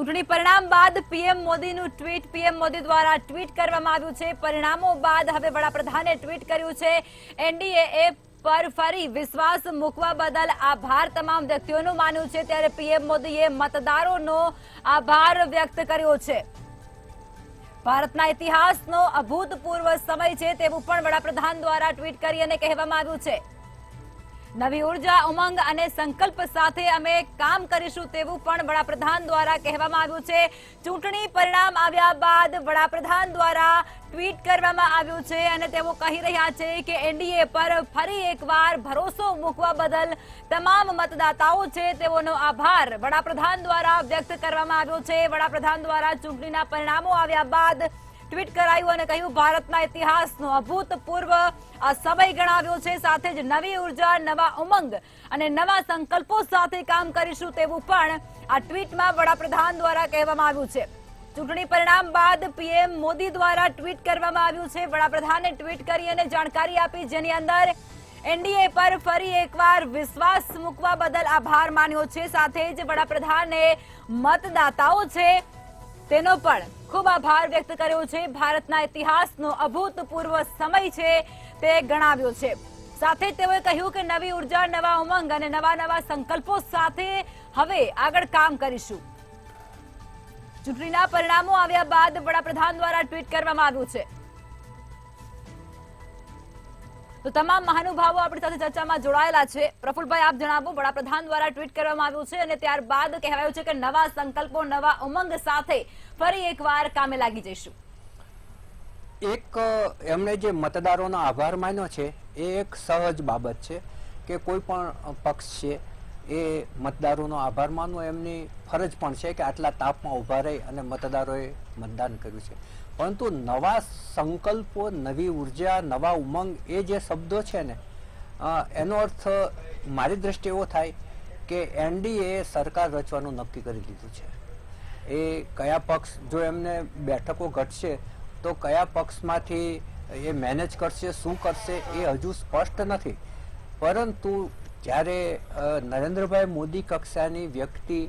ચૂંટણી પરિણામ બાદ પીએમ મોદીનું ટ્વીટ પીએમ મોદી દ્વારા ટ્વીટ કરવામાં આવ્યું છે। પરિણામો બાદ હવે વડાપ્રધાને ટ્વીટ કર્યું છે, એનડીએ પર ફરી વિશ્વાસ મૂકવા બદલ આભાર તમામ વ્યક્તિઓનું માન્યું છે। ત્યારે પીએમ મોદીએ મતદારોનો આભાર વ્યક્ત કર્યો છે। ભારતના ઇતિહાસનો અભૂતપૂર્વ સમય છે તેવું પણ વડાપ્રધાન દ્વારા ટ્વીટ કરી અને કહેવામાં આવ્યું છે। નવી ઉર્જા, ઉમંગ અને સંકલ્પ સાથે અમે કામ કરીશું તેવું પણ વડાપ્રધાન દ્વારા કહેવામાં આવ્યું છે। ચૂંટણી પરિણામ આવ્યા બાદ વડાપ્રધાન દ્વારા ટ્વીટ કરવામાં આવ્યું છે અને તેઓ કહી રહ્યા છે કે એનડીએ પર ફરી એકવાર ભરોસો મૂકવા બદલ તમામ મતદાતાઓ છે તેઓનો આભાર વડાપ્રધાન દ્વારા વ્યક્ત કરવામાં આવ્યો છે। વડાપ્રધાન દ્વારા ચૂંટણીના પરિણામો આવ્યા બાદ ટ્વીટ કરાયું અને કહ્યું, ભારતના ઇતિહાસનો અભૂતપૂર્વ સમય ગણાવ્યો છે। સાથે જ નવી ઉર્જા, નવા ઉમંગ અને નવા સંકલ્પો સાથે કામ કરીશું તેવું પણ આ ટ્વીટમાં વડાપ્રધાન દ્વારા કહેવામાં આવ્યું છે। ચૂંટણી પરિણામ બાદ પીએમ મોદી દ્વારા ટ્વીટ કરવામાં આવ્યું છે। વડાપ્રધાને ટ્વીટ કરી અને જાણકારી આપી, જેની અંદર એનડીએ પર ફરી એકવાર વિશ્વાસ મૂકવા બદલ આભાર માન્યો છે। સાથે જ વડાપ્રધાને મતદાતાઓ છે તેનો પણ ખૂબ આભાર વ્યક્ત કર્યો છે। ભારતના ઇતિહાસનો અભૂતપૂર્વ સમય છે તે ગણાવ્યો છે। સાથે જ તેઓએ કહ્યું કે નવી ઉર્જા, નવા ઉમંગ અને નવા સંકલ્પો સાથે હવે આગળ કામ કરીશું। ચૂંટણીના પરિણામો આવ્યા બાદ વડાપ્રધાન દ્વારા ટ્વીટ કરવામાં આવ્યું છે। તો તમામ મહાનુભાવો આપણી સાથે ચર્ચામાં જોડાયેલા છે। પ્રફુલભાઈ, આપ જણાવો, વડાપ્રધાન દ્વારા ટ્વીટ કરવામાં આવ્યું છે અને ત્યારબાદ કહેવાયું છે કે નવા સંકલ્પો, નવા ઉમંગ સાથે ફરી એકવાર કામે લાગી જઈશું। એમણે જે મતદારોનો આભાર માન્યો છે એ એક સહજ બાબત છે કે કોઈ પણ પક્ષ છે એ મતદારોનો આભાર માનવો એમની ફરજ પણ છે કે આટલા તાપમાં ઊભા રહી અને મતદારોએ મતદાન કર્યું છે। પરંતુ નવા સંકલ્પો, નવી ઉર્જા, નવા ઉમંગ એ જે શબ્દો છે ને, એનો અર્થ મારી દ્રષ્ટિએ એવો થાય કે એનડીએ સરકાર રચવાનું નક્કી કરી લીધું છે। એ કયા પક્ષ, જો એમને બેઠકો ઘટશે તો કયા પક્ષમાંથી એ મેનેજ કરશે, શું કરશે એ હજુ સ્પષ્ટ નથી। પરંતુ જ્યારે નરેન્દ્રભાઈ મોદી કક્ષાની વ્યક્તિ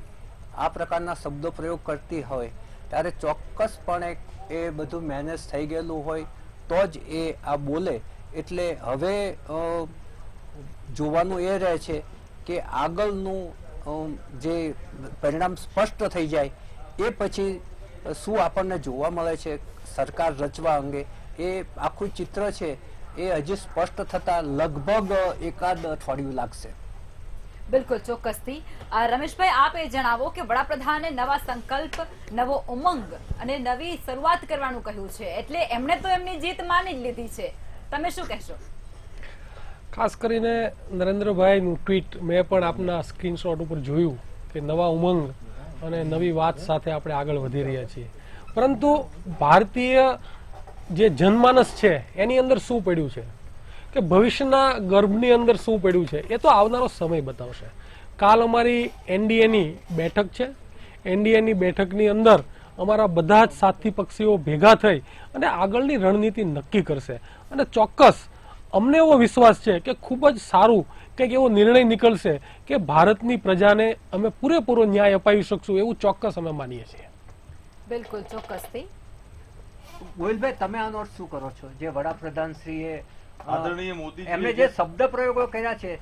આ પ્રકારના શબ્દો પ્રયોગ કરતી હોય ત્યારે ચોક્કસપણે એ બધું મેનેજ થઈ ગયેલું હોય તો જ એ આ બોલે। એટલે હવે જોવાનું એ રહે છે કે આગળનું જે પરિણામ સ્પષ્ટ થઈ જાય એ પછી શું આપણને જોવા મળે છે સરકાર રચવા અંગે, એ આખું ચિત્ર છે એ હજી સ્પષ્ટ થતા લગભગ એકાદ અઠવાડિયું લાગશે। બિલકુલ, ચોક્કસથી। રમેશભાઈ, આપ એ જણાવો કે વડાપ્રધાને નવા સંકલ્પ, નવો ઉમંગ અને નવી શરૂઆત કરવાનું કહ્યું છે, એટલે એમણે તો એમની જીત માની જ લીધી છે। તમે શું કહેશો? ખાસ કરીને નરેન્દ્રભાઈનું ટ્વીટ મેં પણ આપના સ્ક્રીનશોટ ઉપર જોયું કે નવા ઉમંગ અને નવી વાત સાથે આપણે આગળ વધી રહ્યા છીએ। પરંતુ ભારતીય જે જનમાનસ છે એની અંદર શું પડ્યું છે કે ભવિષ્યના ગર્ભની અંદર શું પડ્યું છે એ તો આવનારો સમય બતાવશે। કાલ અમારી એનડીએની બેઠક છે। એનડીએની બેઠકની અંદર અમારા બધા જ સાથી પક્ષીઓ ભેગા થઈ અને આગળની રણનીતિ નક્કી કરશે અને ચોક્કસ અમને એવો વિશ્વાસ છે કે ખૂબ જ સારું કંઈક એવો નિર્ણય નીકળશે કે ભારતની પ્રજાને અમે પૂરેપૂરો ન્યાય અપાવી શકશું એવું ચોક્કસ અમે માનીએ છીએ। બિલકુલ, ચોક્કસથી। ગોહિલભાઈ, તમે આનો અર્થ શું કરો છો? જે વડાપ્રધાન શ્રીએ આદરણીય મોદી એમણે જે શબ્દ પ્રયોગો કર્યા છે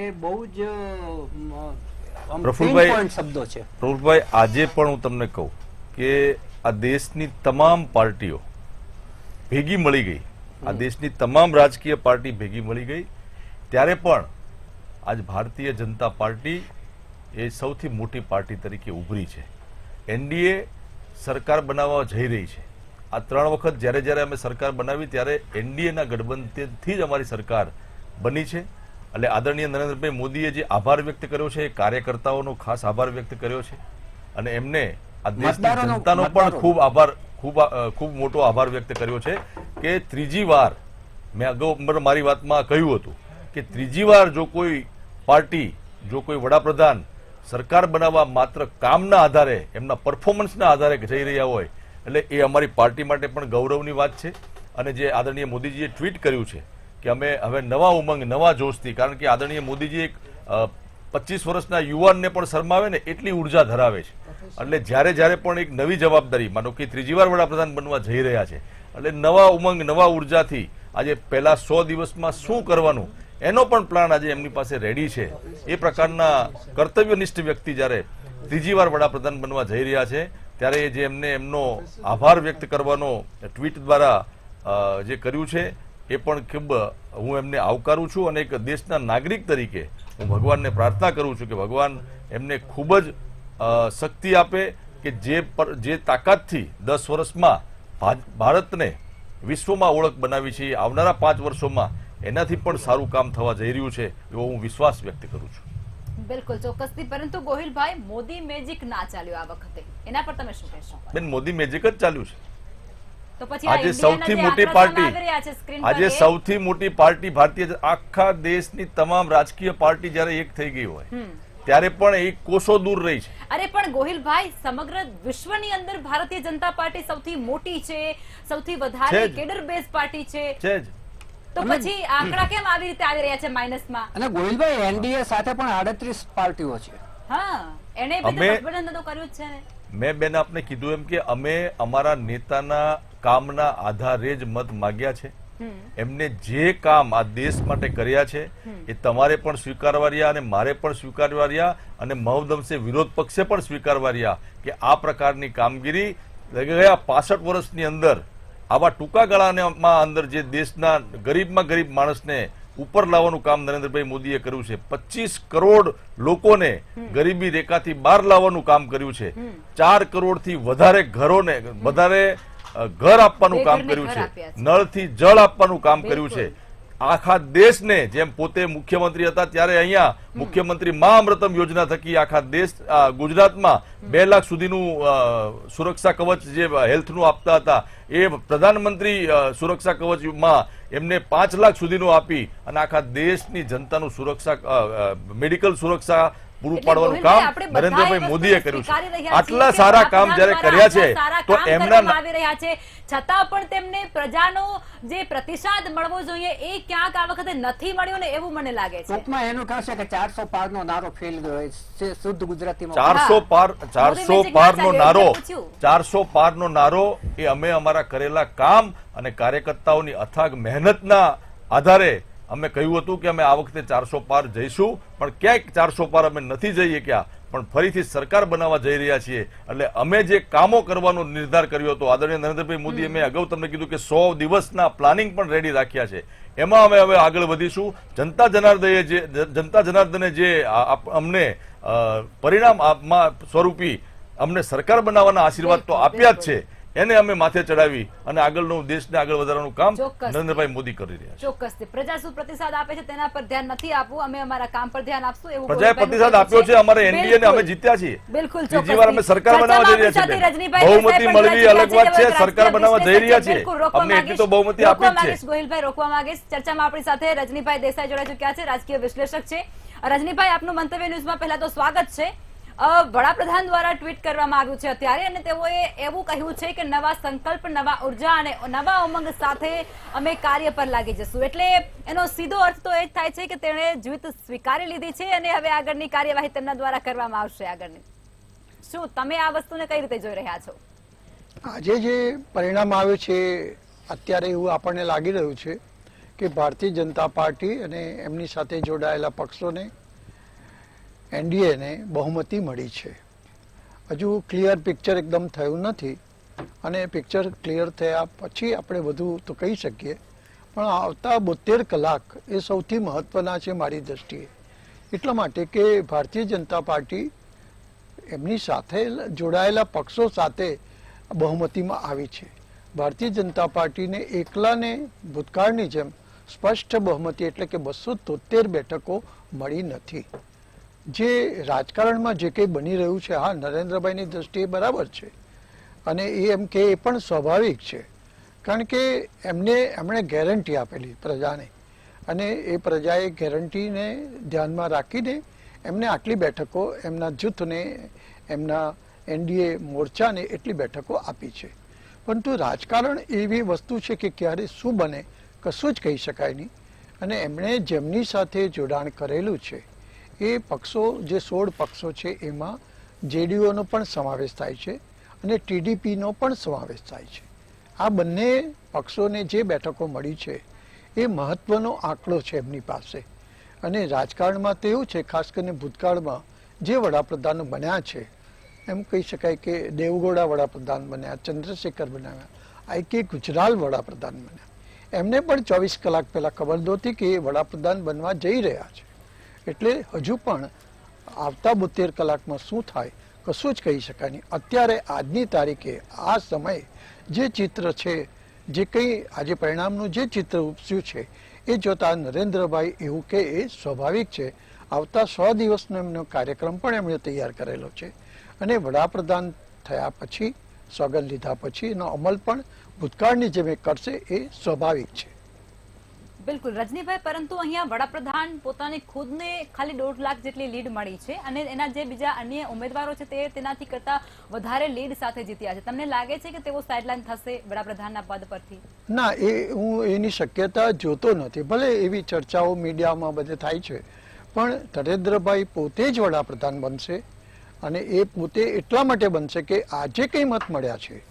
એ બહુ જ પ્રફુલભાઈ શબ્દો છે। પ્રફુલભાઈ, આજે પણ હું તમને કહું કે આ દેશની તમામ પાર્ટીઓ ભેગી મળી ગઈ, આ દેશની તમામ રાજકીય પાર્ટી ભેગી મળી ગઈ, ત્યારે પણ આજ ભારતીય જનતા પાર્ટી એ સૌથી મોટી પાર્ટી તરીકે ઉભરી છે। એનડીએ સરકાર બનાવવા જઈ રહી છે। આ 3 વખત જ્યારે અમે સરકાર બનાવી ત્યારે એનડીએના ગઠબંધનથી જ અમારી સરકાર બની છે। એટલે આદરણીય નરેન્દ્રભાઈ મોદીએ જે આભાર વ્યક્ત કર્યો છે એ કાર્યકર્તાઓનો ખાસ આભાર વ્યક્ત કર્યો છે અને એમને આ દેશની જનતાનો પણ ખૂબ મોટો આભાર વ્યક્ત કર્યો છે કે ત્રીજી વાર, મેં અગાઉ મારી વાતમાં કહ્યું હતું કે ત્રીજી વાર જો કોઈ પાર્ટી, જો કોઈ વડાપ્રધાન સરકાર બનાવવા માત્ર કામના આધારે, એમના પરફોર્મન્સના આધારે જઈ રહ્યા હોય એટલે એ અમારી પાર્ટી માટે પણ ગૌરવની વાત છે। અને જે આદરણીય મોદીજીએ ટ્વીટ કર્યું છે કે અમે હવે નવા ઉમંગ, નવા જોશથી, કારણ કે આદરણીય મોદીજી એક 25 વર્ષના યુવાનને પણ શરમાવે ને એટલી ઉર્જા ધરાવે છે. એટલે જ્યારે પણ એક નવી જવાબદારી, માનો કે ત્રીજી વાર વડાપ્રધાન બનવા જઈ રહ્યા છે, એટલે નવા ઉમંગ, નવા ઉર્જાથી આજે પહેલા 100 દિવસમાં શું કરવાનું એનો પણ પ્લાન આજે એમની પાસે રેડી છે. એ પ્રકારના કર્તવ્યનિષ્ઠ વ્યક્તિ જ્યારે ત્રીજી વાર વડાપ્રધાન બનવા જઈ રહ્યા છે ત્યારે જે એમને એમનો આભાર વ્યક્ત કરવાનો ટ્વીટ દ્વારા જે કર્યું છે એ પણ ખૂબ હું એમને આવકારું છું. અને એક દેશના નાગરિક તરીકે હું ભગવાનને પ્રાર્થના કરું છું કે ભગવાન એમને ખૂબ જ શક્તિ આપે કે જે તાકાતથી 10 વર્ષમાં ભારતને વિશ્વમાં ઓળખ બનાવી છે, આવનારા 5 વર્ષોમાં એનાથી પણ સારું કામ થવા જઈ રહ્યું છે એવો હું વિશ્વાસ વ્યક્ત કરું છું. બિલકુલ ચોક્કસથી. પરંતુ ગોહિલભાઈ, મોદી મેજિક ના ચાલ્યું આ વખતે, એના પર તમે શું કહેશો? બેન, મોદી મેજિક જ ચાલ્યું છે. તો પછી આજે સૌથી મોટી પાર્ટી, આજે સૌથી મોટી પાર્ટી ભારતીય, આખા દેશની તમામ રાજકીય પાર્ટી જ્યારે એક થઈ ગઈ હોય ત્યારે પણ એક કોષો દૂર રહી છે. અરે પણ ગોહિલભાઈ, સમગ્ર વિશ્વની અંદર ભારતીય જનતા પાર્ટી સૌથી મોટી છે, સૌથી વધારે કેડર બેઝ પાર્ટી છે. તો પછી આંકડા કેમ આવી રીતે આવી રહ્યા છે માઇનસમાં? અને ગોહિલભાઈ, એનડીએ સાથે પણ 38 પાર્ટીઓ છે. હા, એને બી ગઠબંધન તો કર્યું જ છે ને. મેં બેન આપને કીધું એમ કે અમે અમારા નેતાના કામના આધારે જ મત માગ્યા છે. એમને જે કામ આ દેશ માટે કર્યા છે એ તમારે પણ સ્વીકારવા રહ્યા અને મારે પણ સ્વીકારવા રહ્યા અને મહદઅંશે વિરોધ પક્ષે પણ સ્વીકારવા રહ્યા કે આ પ્રકારની કામગીરી ગયા 65 વર્ષની અંદર આવા ટૂંકા ગાળામાં અંદર જે દેશના ગરીબમાં ગરીબ માણસને ઉપર લાવવાનું કામ નરેન્દ્રભાઈ મોદીએ કર્યું છે. 25 કરોડ લોકોને ગરીબી રેખાથી બહાર લાવવાનું કામ કર્યું છે. 4 કરોડથી વધારે ઘરોને ઘર આપવાનું કામ કર્યું છે. નળથી જળ આપવાનું કામ કર્યું છે. આખા દેશને, જેમ પોતે મુખ્યમંત્રી હતા ત્યારે અહીંયા મુખ્યમંત્રી મા અમૃતમ યોજના થકી આખા દેશ ગુજરાતમાં 2 લાખ સુધીનું સુરક્ષા કવચ જે હેલ્થનું આપતા હતા એ પ્રધાનમંત્રી સુરક્ષા કવચમાં એમને 5 લાખ સુધીનું આપી અને આખા દેશની જનતાનું સુરક્ષા, મેડિકલ સુરક્ષા પૂરું પાડવાનું કામ નરેન્દ્રભાઈ મોદીએ કર્યું છે. આટલા સારા કામ જ્યારે કર્યા છે તો એમના આવી રહ્યા છે છતાં પણ તેમને પ્રજાનો જે પ્રતિસાદ મળવો જોઈએ એ ક્યાંક આ વખતે નથી મળ્યો ને એવું મને લાગે છે. ટૂંકમાં એનું કહેશે કે 400 પારનો નારો ફેલ ગયો છે શુદ્ધ ગુજરાતીમાં. 400 પારનો નારો, 400 પારનો નારો એ અમે અમારા કરેલા કામ અને કાર્યકર્તાઓની અથાગ મહેનતના આધારે અમે કહ્યું હતું કે અમે આ વખતે 400 પાર જઈશું, પણ ક્યાંક 400 પાર અમે નથી જઈ શક્યા, પણ ફરીથી સરકાર બનાવવા જઈ રહ્યા છીએ. એટલે અમે જે કામો કરવાનો નિર્ધાર કર્યો હતો આદરણીય નરેન્દ્રભાઈ મોદીએ, મેં અગાઉ તમને કીધું કે 100 દિવસના પ્લાનિંગ પણ રેડી રાખ્યા છે. એમાં અમે હવે આગળ વધીશું. જનતા જનાર્દને જે અમને પરિણામ સ્વરૂપી અમને સરકાર બનાવવાના આશીર્વાદ તો આપ્યા જ છે, એને અમે માથે ચડાવી અને આગળનું દેશને આગળ વધારવાનું કામ નરેન્દ્રભાઈ મોદી કરી રહ્યા છે. ચોક્કસથી પ્રજા શું પ્રતિસાદ આપે છે તેના પર ધ્યાન નથી આપવું, અમે અમારા કામ પર ધ્યાન આપશું એવું પ્રજાએ પ્રતિસાદ આપ્યો છે. અમારે એનડીએ ને અમે જીત્યા છીએ. બિલકુલ, ત્રીજી વાર અમે સરકાર બનાવવા જઈ રહ્યા છીએ. બહુમતી મળવી અલગ વાત છે, સરકાર બનાવવા જઈ રહ્યા છીએ. અમને એટલી તો બહુમતી આપી જ છે. ગોહિલભાઈ, રોકવા માંગીશ. ચર્ચામાં આપણી સાથે રજનીભાઈ દેસાઈ જોડાઈ ચુક્યા છે, રાજકીય વિશ્લેષક છે. રજનીભાઈ, આપનું મંતવ્ય ન્યૂઝમાં પહેલા તો સ્વાગત છે. વડાપ્રધાન દ્વારા ટ્વીટ કરવામાં આવ્યું છે અત્યારે અને તેઓએ એવું કહ્યું છે કે નવા સંકલ્પ, નવા ઉર્જા અને નવા ઉમંગ સાથે અમે કાર્ય પર લાગી જશું. એટલે એનો સીધો અર્થ તો એ જ થાય છે કે તેણે જીત સ્વીકારી લીધી છે અને હવે આગળની કાર્યવાહી તેમના દ્વારા કરવામાં આવશે. આગળની શું તમે આ વસ્તુને કઈ રીતે જોઈ રહ્યા છો? આજે જે પરિણામ આવ્યું છે અત્યારે એવું આપણને લાગી રહ્યું છે કે ભારતીય જનતા પાર્ટી અને એમની સાથે જોડાયેલા પક્ષોને, એનડીએને બહુમતી મળી છે. હજુ ક્લિયર પિક્ચર એકદમ થયું નથી અને પિક્ચર ક્લિયર થયા પછી આપણે વધુ તો કહી શકીએ, પણ આવતા 72 કલાક એ સૌથી મહત્વના છે મારી દ્રષ્ટિએ. એટલા માટે કે ભારતીય જનતા પાર્ટી એમની સાથે જોડાયેલા પક્ષો સાથે બહુમતીમાં આવી છે. ભારતીય જનતા પાર્ટીને એકલાને ભૂતકાળની જેમ સ્પષ્ટ બહુમતી એટલે કે 273 બેઠકો મળી નથી. જે રાજકારણમાં જે કંઈ બની રહ્યું છે, હા, નરેન્દ્રભાઈની દ્રષ્ટિએ બરાબર છે અને એમ કે એ પણ સ્વાભાવિક છે, કારણ કે એમણે ગેરંટી આપેલી પ્રજાને અને એ પ્રજાએ ગેરંટીને ધ્યાનમાં રાખીને એમને આટલી બેઠકો, એમના જૂથને, એમના એનડીએ મોરચાને એટલી બેઠકો આપી છે. પરંતુ રાજકારણ એવી વસ્તુ છે કે ક્યારે શું બને કશું જ કહી શકાય નહીં અને એમણે જેમની સાથે જોડાણ કરેલું છે એ પક્ષો જે 16 પક્ષો છે એમાં જેડીયુનો પણ સમાવેશ થાય છે અને ટીડીપીનો પણ સમાવેશ થાય છે. આ બંને પક્ષોને જે બેઠકો મળી છે એ મહત્વનો આંકડો છે એમની પાસે. અને રાજકારણમાં તો એવું છે, ખાસ કરીને ભૂતકાળમાં જે વડાપ્રધાનો બન્યા છે, એમ કહી શકાય કે દેવગૌડા વડાપ્રધાન બન્યા, ચંદ્રશેખર બન્યા, આઈ.કે. ગુજરાલ વડાપ્રધાન બન્યા. એમને પણ 24 કલાક પહેલા ખબર નહોતી કે એ વડાપ્રધાન બનવા જઈ રહ્યા છે. એટલે હજુ પણ આવતા 72 કલાકમાં શું થાય કશું જ કહી શકાય નહીં. અત્યારે આજની તારીખે આ સમયે જે ચિત્ર છે, જે કંઈ આજે પરિણામનું જે ચિત્ર ઉપસ્યું છે એ જોતા નરેન્દ્રભાઈ એવું કે એ સ્વાભાવિક છે. આવતા 100 દિવસનો એમનો કાર્યક્રમ પણ એમણે તૈયાર કરેલો છે અને વડાપ્રધાન થયા પછી, સોગંદ લીધા પછી એનો અમલ પણ ભૂતકાળની જેમ એ કરશે એ સ્વાભાવિક છે. બિલકુલ રજનીભાઈ, પરંતુ અહીંયા વડાપ્રધાન પોતાની ખુદને ખાલી 1.5 લાખ જેટલી લીડ મળી છે અને એના જે બીજા અન્ય ઉમેદવારો છે તે તેનાથી કરતા વધારે લીડ સાથે જીત્યા છે. તમને લાગે છે કે તેઓ સાઇડલાઇન થશે વડાપ્રધાનના પદ પરથી? ના, હું એની શક્યતા જોતો નથી. ભલે એવી ચર્ચાઓ મીડિયામાં બધે થાય છે, પણ નરેન્દ્રભાઈ પોતે જ વડાપ્રધાન બનશે અને એ પોતે એટલા માટે બનશે કે આજે કંઈ મત મળ્યા છે,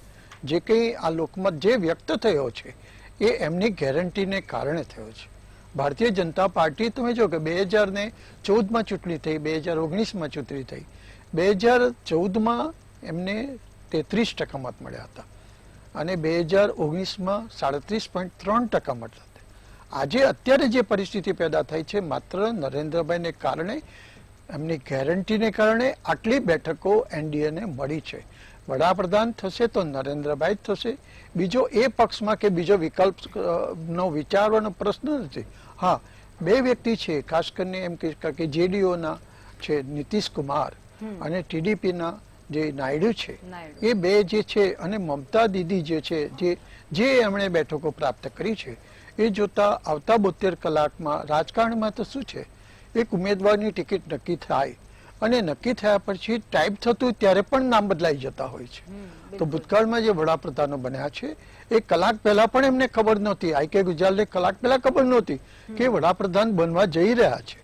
જે કંઈ આ લોકમત જે વ્યક્ત થયો છે એ એમની ગેરંટીને કારણે થયો છે. ભારતીય જનતા પાર્ટી તમે જો કે 2014માં ચૂંટણી થઈ, 2019માં ચૂંટણી થઈ, 2014માં એમને 33% મત મળ્યા હતા અને 2019માં 37.3% મત હતા. આજે અત્યારે જે પરિસ્થિતિ પેદા થઈ છે માત્ર નરેન્દ્રભાઈને કારણે, એમની ગેરંટીને કારણે આટલી બેઠકો એનડીએને મળી છે. વડાપ્રધાન થશે તો નરેન્દ્રભાઈ જ થશે. બીજો એ પક્ષમાં કે બીજો વિકલ્પ નો વિચારવાનો પ્રશ્ન નથી. હા, 2 વ્યક્તિ છે, ખાસ કરીને એમ કે જેડીયુના છે નીતિશ કુમાર અને ટીડીપીના જે નાયડુ છે, એ 2 જે છે અને મમતા દીદી જે છે, જે એમણે બેઠકો પ્રાપ્ત કરી છે, એ જોતા આવતા 72 કલાકમાં રાજકારણમાં તો શું છે, એક ઉમેદવારની ટિકિટ નક્કી થાય અને નક્કી થયા પછી ટાઈપ થતું ત્યારે પણ નામ બદલાઈ જતા હોય છે. તો ભૂતકાળમાં જે વડાપ્રધાનો બન્યા છે એ કલાક પહેલા પણ એમને ખબર નહોતી, આઈ.કે. ગુજરાલને કલાક પહેલા ખબર નહોતી કે વડાપ્રધાન બનવા જઈ રહ્યા છે.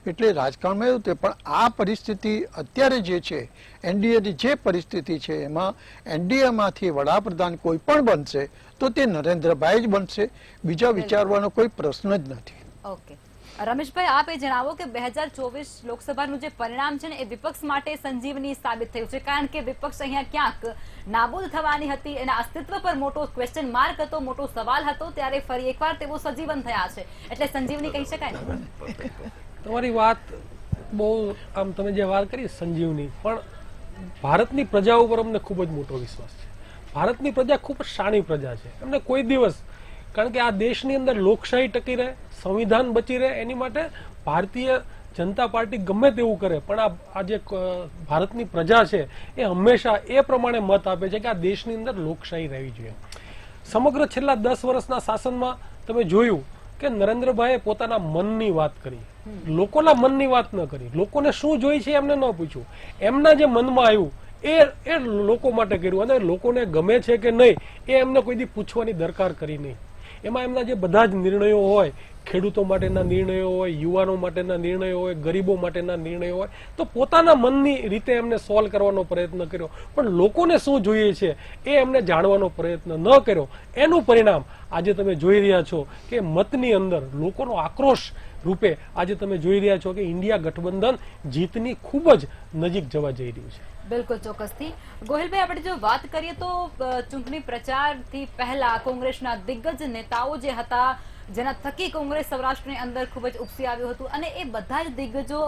એટલે રાજકારણમાં એવું, પણ આ પરિસ્થિતિ અત્યારે જે છે, એનડીએની જે પરિસ્થિતિ છે, એમાં એનડીએમાંથી વડાપ્રધાન કોઈ પણ બનશે તો તે નરેન્દ્રભાઈ જ બનશે. બીજા વિચારવાનો કોઈ પ્રશ્ન જ નથી. ઓકે રમેશભાઈ, આપ એ જણાવો કે 2024 લોકસભાનું જે પરિણામ છે ને એ વિપક્ષ માટે સંજીવની સાબિત થયું છે, કારણ કે વિપક્ષ અહીંયા ક્યાંક નાબૂદ થવાની હતી, એના અસ્તિત્વ પર મોટો ક્વેશ્ચન માર્ક હતો, મોટો સવાલ હતો, ત્યારે ફરી એકવાર તેઓ સજીવન થયા છે, એટલે સંજીવની કહી શકાય ને? તમારી વાત બહુ, આમ તમે જે વાત કરી સંજીવની, પણ ભારતની પ્રજા ઉપર અમને ખૂબ જ મોટો વિશ્વાસ છે. ભારતની પ્રજા ખૂબ શાણી પ્રજા છે. એમને કોઈ દિવસ, કારણ કે આ દેશની અંદર લોકશાહી ટકી રહે, સંવિધાન બચી રહે, એની માટે ભારતીય જનતા પાર્ટી ગમે તેવું કરે, પણ આ જે ભારતની પ્રજા છે એ હંમેશા એ પ્રમાણે મત આપે છે કે આ દેશની અંદર લોકશાહી રહેવી જોઈએ. સમગ્ર છેલ્લા 10 વર્ષના શાસનમાં તમે જોયું કે નરેન્દ્રભાઈએ પોતાના મનની વાત કરી, લોકોના મનની વાત ન કરી. લોકોને શું જોઈ છે એમને ન પૂછ્યું, એમના જે મનમાં આવ્યું એ લોકો માટે કર્યું અને લોકોને ગમે છે કે નહીં એ એમને કોઈ દી પૂછવાની દરકાર કરી નહીં. એમાં એમના જે બધા જ નિર્ણયો હોય, ખેડૂતો માટેના નિર્ણયો હોય, યુવાનો માટેના નિર્ણયો હોય, ગરીબો માટેના નિર્ણયો હોય, તો પોતાના મનની રીતે એમને સોલ્વ કરવાનો પ્રયત્ન કર્યો, પણ લોકોને શું જોઈએ છે એ એમને જાણવાનો પ્રયત્ન ન કર્યો. એનું પરિણામ આજે તમે જોઈ રહ્યા છો કે મતની અંદર લોકોનો આક્રોશ રૂપે આજે તમે જોઈ રહ્યા છો કે ઇન્ડિયા ગઠબંધન જીતની ખૂબ જ નજીક જવા જઈ રહ્યું છે. બિલકુલ, ચોક્કસથી. ગોહિલભાઈ, આપણે જો વાત કરીએ તો ચૂંટણી પ્રચારથી પહેલા કોંગ્રેસના દિગ્ગજ નેતાઓ જે હતા, જેના થકી કોંગ્રેસ સૌરાષ્ટ્રની અંદર ખૂબ જ ઉપસી આવ્યું હતું, અને એ બધા જ દિગ્ગજો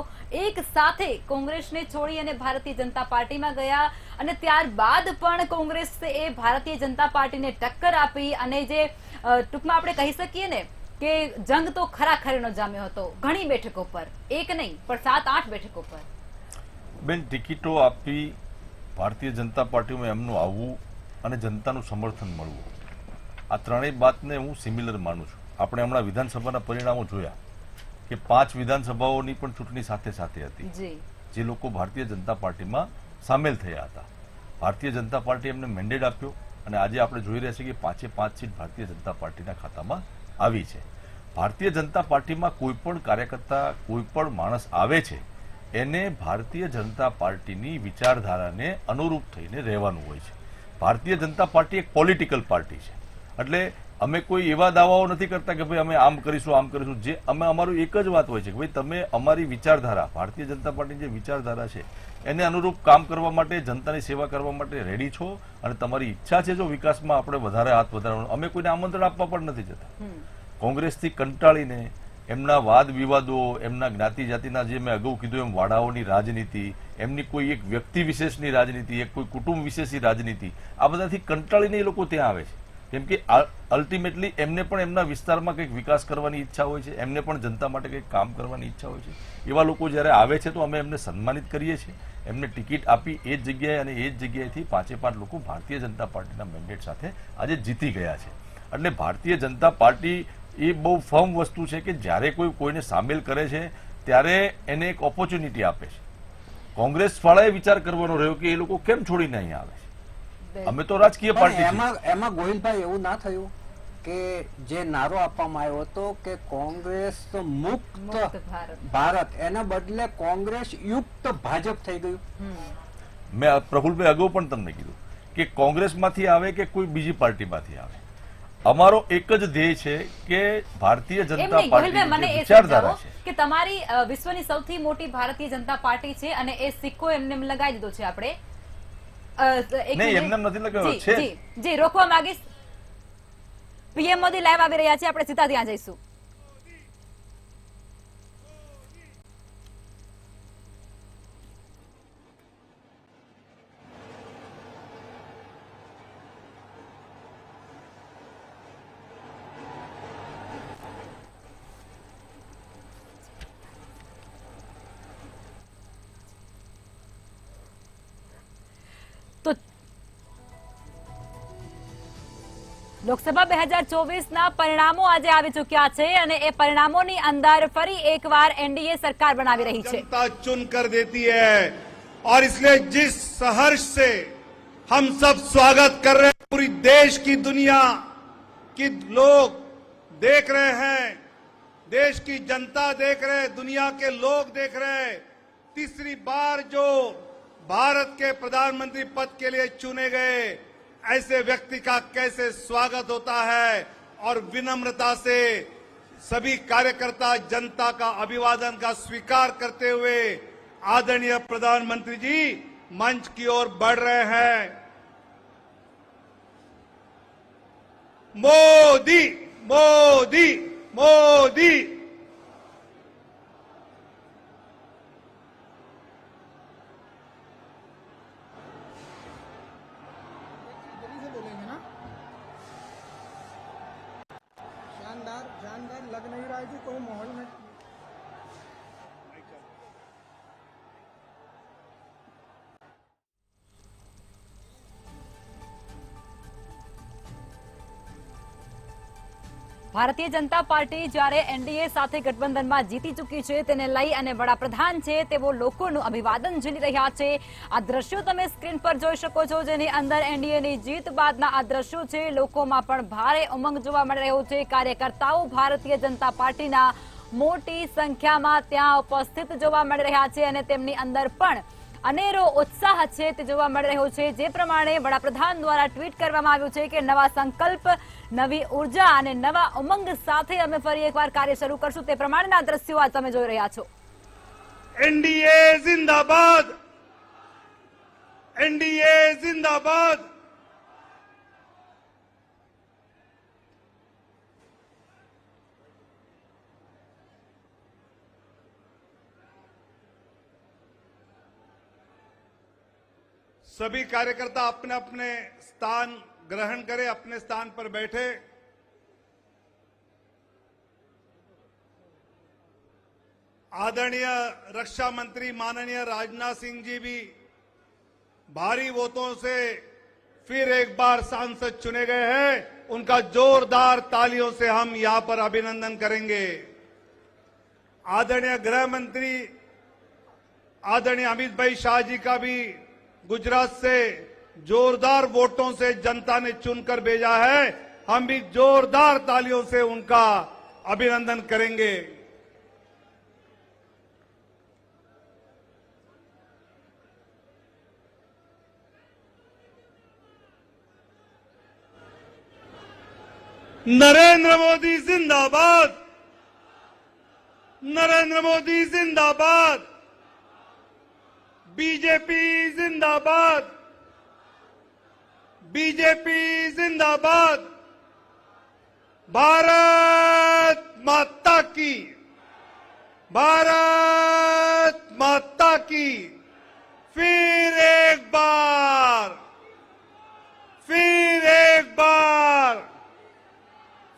એક સાથે કોંગ્રેસને છોડી અને ભારતીય જનતા પાર્ટીમાં ગયા, અને ત્યારબાદ પણ કોંગ્રેસે એ ભારતીય જનતા પાર્ટીને ટક્કર આપી અને જે ટૂંકમાં આપણે કહી શકીએ ને કે જંગ તો ખરાખરીનો જામ્યો હતો ઘણી બેઠકો પર, એક નહીં પણ 7-8 બેઠકો પર. બેન, ટિકિટો આપી, ભારતીય જનતા પાર્ટીમાં એમનું આવવું અને જનતાનું સમર્થન મળવું, આ ત્રણેય બાતને હું સિમિલર માનું છું. આપણે હમણાં વિધાનસભાના પરિણામો જોયા કે 5 વિધાનસભાઓની પણ ચૂંટણી સાથે સાથે હતી, જે લોકો ભારતીય જનતા પાર્ટીમાં સામેલ થયા હતા. ભારતીય જનતા પાર્ટી એમને મેન્ડેટ આપ્યો અને આજે આપણે જોઈ રહ્યા છીએ કે 5-5 સીટ ભારતીય જનતા પાર્ટીના ખાતામાં આવી છે. ભારતીય જનતા પાર્ટીમાં કોઈ પણ કાર્યકર્તા, કોઈ પણ માણસ આવે છે એને ભારતીય જનતા પાર્ટીની વિચારધારાને અનુરૂપ થઈને રહેવાનું હોય છે. ભારતીય જનતા પાર્ટી એક પોલિટિકલ પાર્ટી છે, એટલે અમે કોઈ એવા દાવાઓ નથી કરતા કે ભાઈ અમે આમ કરીશું. જે અમે અમારું એક જ વાત હોય છે કે ભાઈ તમે અમારી વિચારધારા, ભારતીય જનતા પાર્ટીની જે વિચારધારા છે એને અનુરૂપ કામ કરવા માટે, જનતાની સેવા કરવા માટે રેડી છો, અને તમારી ઈચ્છા છે જો વિકાસમાં આપણે વધારે હાથ વધારવાનો. અમે કોઈને આમંત્રણ આપવા પણ નથી જતા. કોંગ્રેસથી કંટાળીને એમના વાદ વિવાદો, એમના જ્ઞાતિ જાતિના, જે મેં અગાઉ કીધું એમ વાડાઓની રાજનીતિ, એમની કોઈ એક વ્યક્તિ વિશેષની રાજનીતિ, એક કોઈ કુટુંબ વિશેષની રાજનીતિ, આ બધાથી કંટાળીને એ લોકો ત્યાં આવે છે. કેમ કે અલ્ટિમેટલી એમને પણ એમના વિસ્તારમાં કંઈક વિકાસ કરવાની ઈચ્છા હોય છે, એમને પણ જનતા માટે કંઈક કામ કરવાની ઈચ્છા હોય છે. એવા લોકો જ્યારે આવે છે તો અમે એમને સન્માનિત કરીએ છીએ, એમને ટિકિટ આપી એ જ જગ્યાએ, અને એ જ જગ્યાએથી 5 લોકો ભારતીય જનતા પાર્ટીના મેન્ડેટ સાથે આજે જીતી ગયા છે. એટલે ભારતીય જનતા પાર્ટી એ બહુ ફર્મ વસ્તુ છે કે જ્યારે કોઈ કોઈને સામેલ કરે છે ત્યારે એને એક ઓપોર્ચ્યુનિટી આપે છે. કોંગ્રેસ વાળાએ વિચાર કરવાનો રહ્યો કે એ લોકો કેમ છોડીને અહીંયા આવે છે. અમે તો રાજકીય પાર્ટી છીએ. એમાં ગોહિલભાઈ એવું ના થયું કે જે નારો આપવામાં આવ્યો હતો કે કોંગ્રેસ મુક્ત ભારત, એના બદલે કોંગ્રેસ યુક્ત ભાજપ થઈ ગયું. મેં પ્રફુલભાઈ અગાઉ પણ તમને કીધું કે કોંગ્રેસમાંથી આવે કે કોઈ બીજી પાર્ટીમાંથી આવે, અમારો એક જ ધ્યેય છે કે ભારતીય જનતા પાર્ટીની વિચારધારા છે કે તમારી વિશ્વની સૌથી મોટી ભારતીય જનતા પાર્ટી છે અને એ સિક્કો એમને લગાવી દીધો છે આપણે. નહીં, એમને નથી લગાવ્યો છે. જી રોકવા માંગીશ. પીએમ મોદી લાઈવ આવી રહ્યા છે, આપણે સીધા ત્યાં જઈશું. તો લોકસભા 2024ના પરિણામો આજે આવી ચૂક્યા છે અને એ પરિણામોની અંદર ફરી એકવાર એનડીએ સરકાર બનાવી રહી છે. जनता चुन कर देती है और इसलिए जिस सहर्ष से हम सब स्वागत कर रहे हैं, पूरी देश की दुनिया की लोग देख रहे हैं, देश की जनता देख रहे हैं, दुनिया के लोग देख रहे हैं, तीसरी बार जो भारत के प्रधानमंत्री पद के लिए चुने गए ऐसे व्यक्ति का कैसे स्वागत होता है और विनम्रता से सभी कार्यकर्ता जनता का अभिवादन का स्वीकार करते हुए आदरणीय प्रधानमंत्री जी मंच की ओर बढ़ रहे हैं. मोदी मोदी मोदी. जानदार लग नहीं रहा है कि कोई माहौल में ભારતીય જનતા પાર્ટી જ્યારે એનડીએ સાથે ગઠબંધનમાં જીતી ચૂકી છે તેને લઈ અને વડાપ્રધાન છે તેઓ લોકોનું અભિવાદન ઝીલી રહ્યા છે. આ દ્રશ્યો તમે સ્ક્રીન પર જોઈ શકો છો, જેની અંદર એનડીએની જીત બાદના આ દ્રશ્યો છે. લોકોમાં પણ ભારે ઉમંગ જોવા મળી રહ્યો છે. કાર્યકર્તાઓ ભારતીય જનતા પાર્ટીના મોટી સંખ્યામાં ત્યાં ઉપસ્થિત જોવા મળી રહ્યા છે અને તેમની અંદર પણ અનેરો ઉત્સાહ છે તે જોવા મળી રહ્યો છે. જે પ્રમાણે વડાપ્રધાન દ્વારા ટ્વીટ કરવામાં આવ્યું છે કે નવા સંકલ્પ, નવી ઉર્જા અને નવા ઉમંગ સાથે અમે ફરી એકવાર કાર્ય શરૂ કરશું, તે પ્રમાણેના દ્રશ્યો આ તમે જોઈ રહ્યા છો. एनडीए जिंदाबाद, एनडीए जिंदाबाद. सभी कार्यकर्ता अपने अपने स्थान ग्रहण करें, अपने स्थान पर बैठे. आदरणीय रक्षा मंत्री माननीय राजनाथ सिंह जी भी भारी वोटों से फिर एक बार सांसद चुने गए हैं. उनका जोरदार तालियों से हम यहां पर अभिनंदन करेंगे. आदरणीय गृह मंत्री आदरणीय अमित भाई शाह जी का भी गुजरात से जोरदार वोटों से जनता ने चुनकर भेजा है. हम भी जोरदार तालियों से उनका अभिनंदन करेंगे. नरेंद्र मोदी जिंदाबाद, नरेंद्र मोदी जिंदाबाद, बीजेपी जिंदाबाद, बीजेपी जिंदाबाद, भारत माता की, भारत माता की। फिर एक बार, फिर एक बार,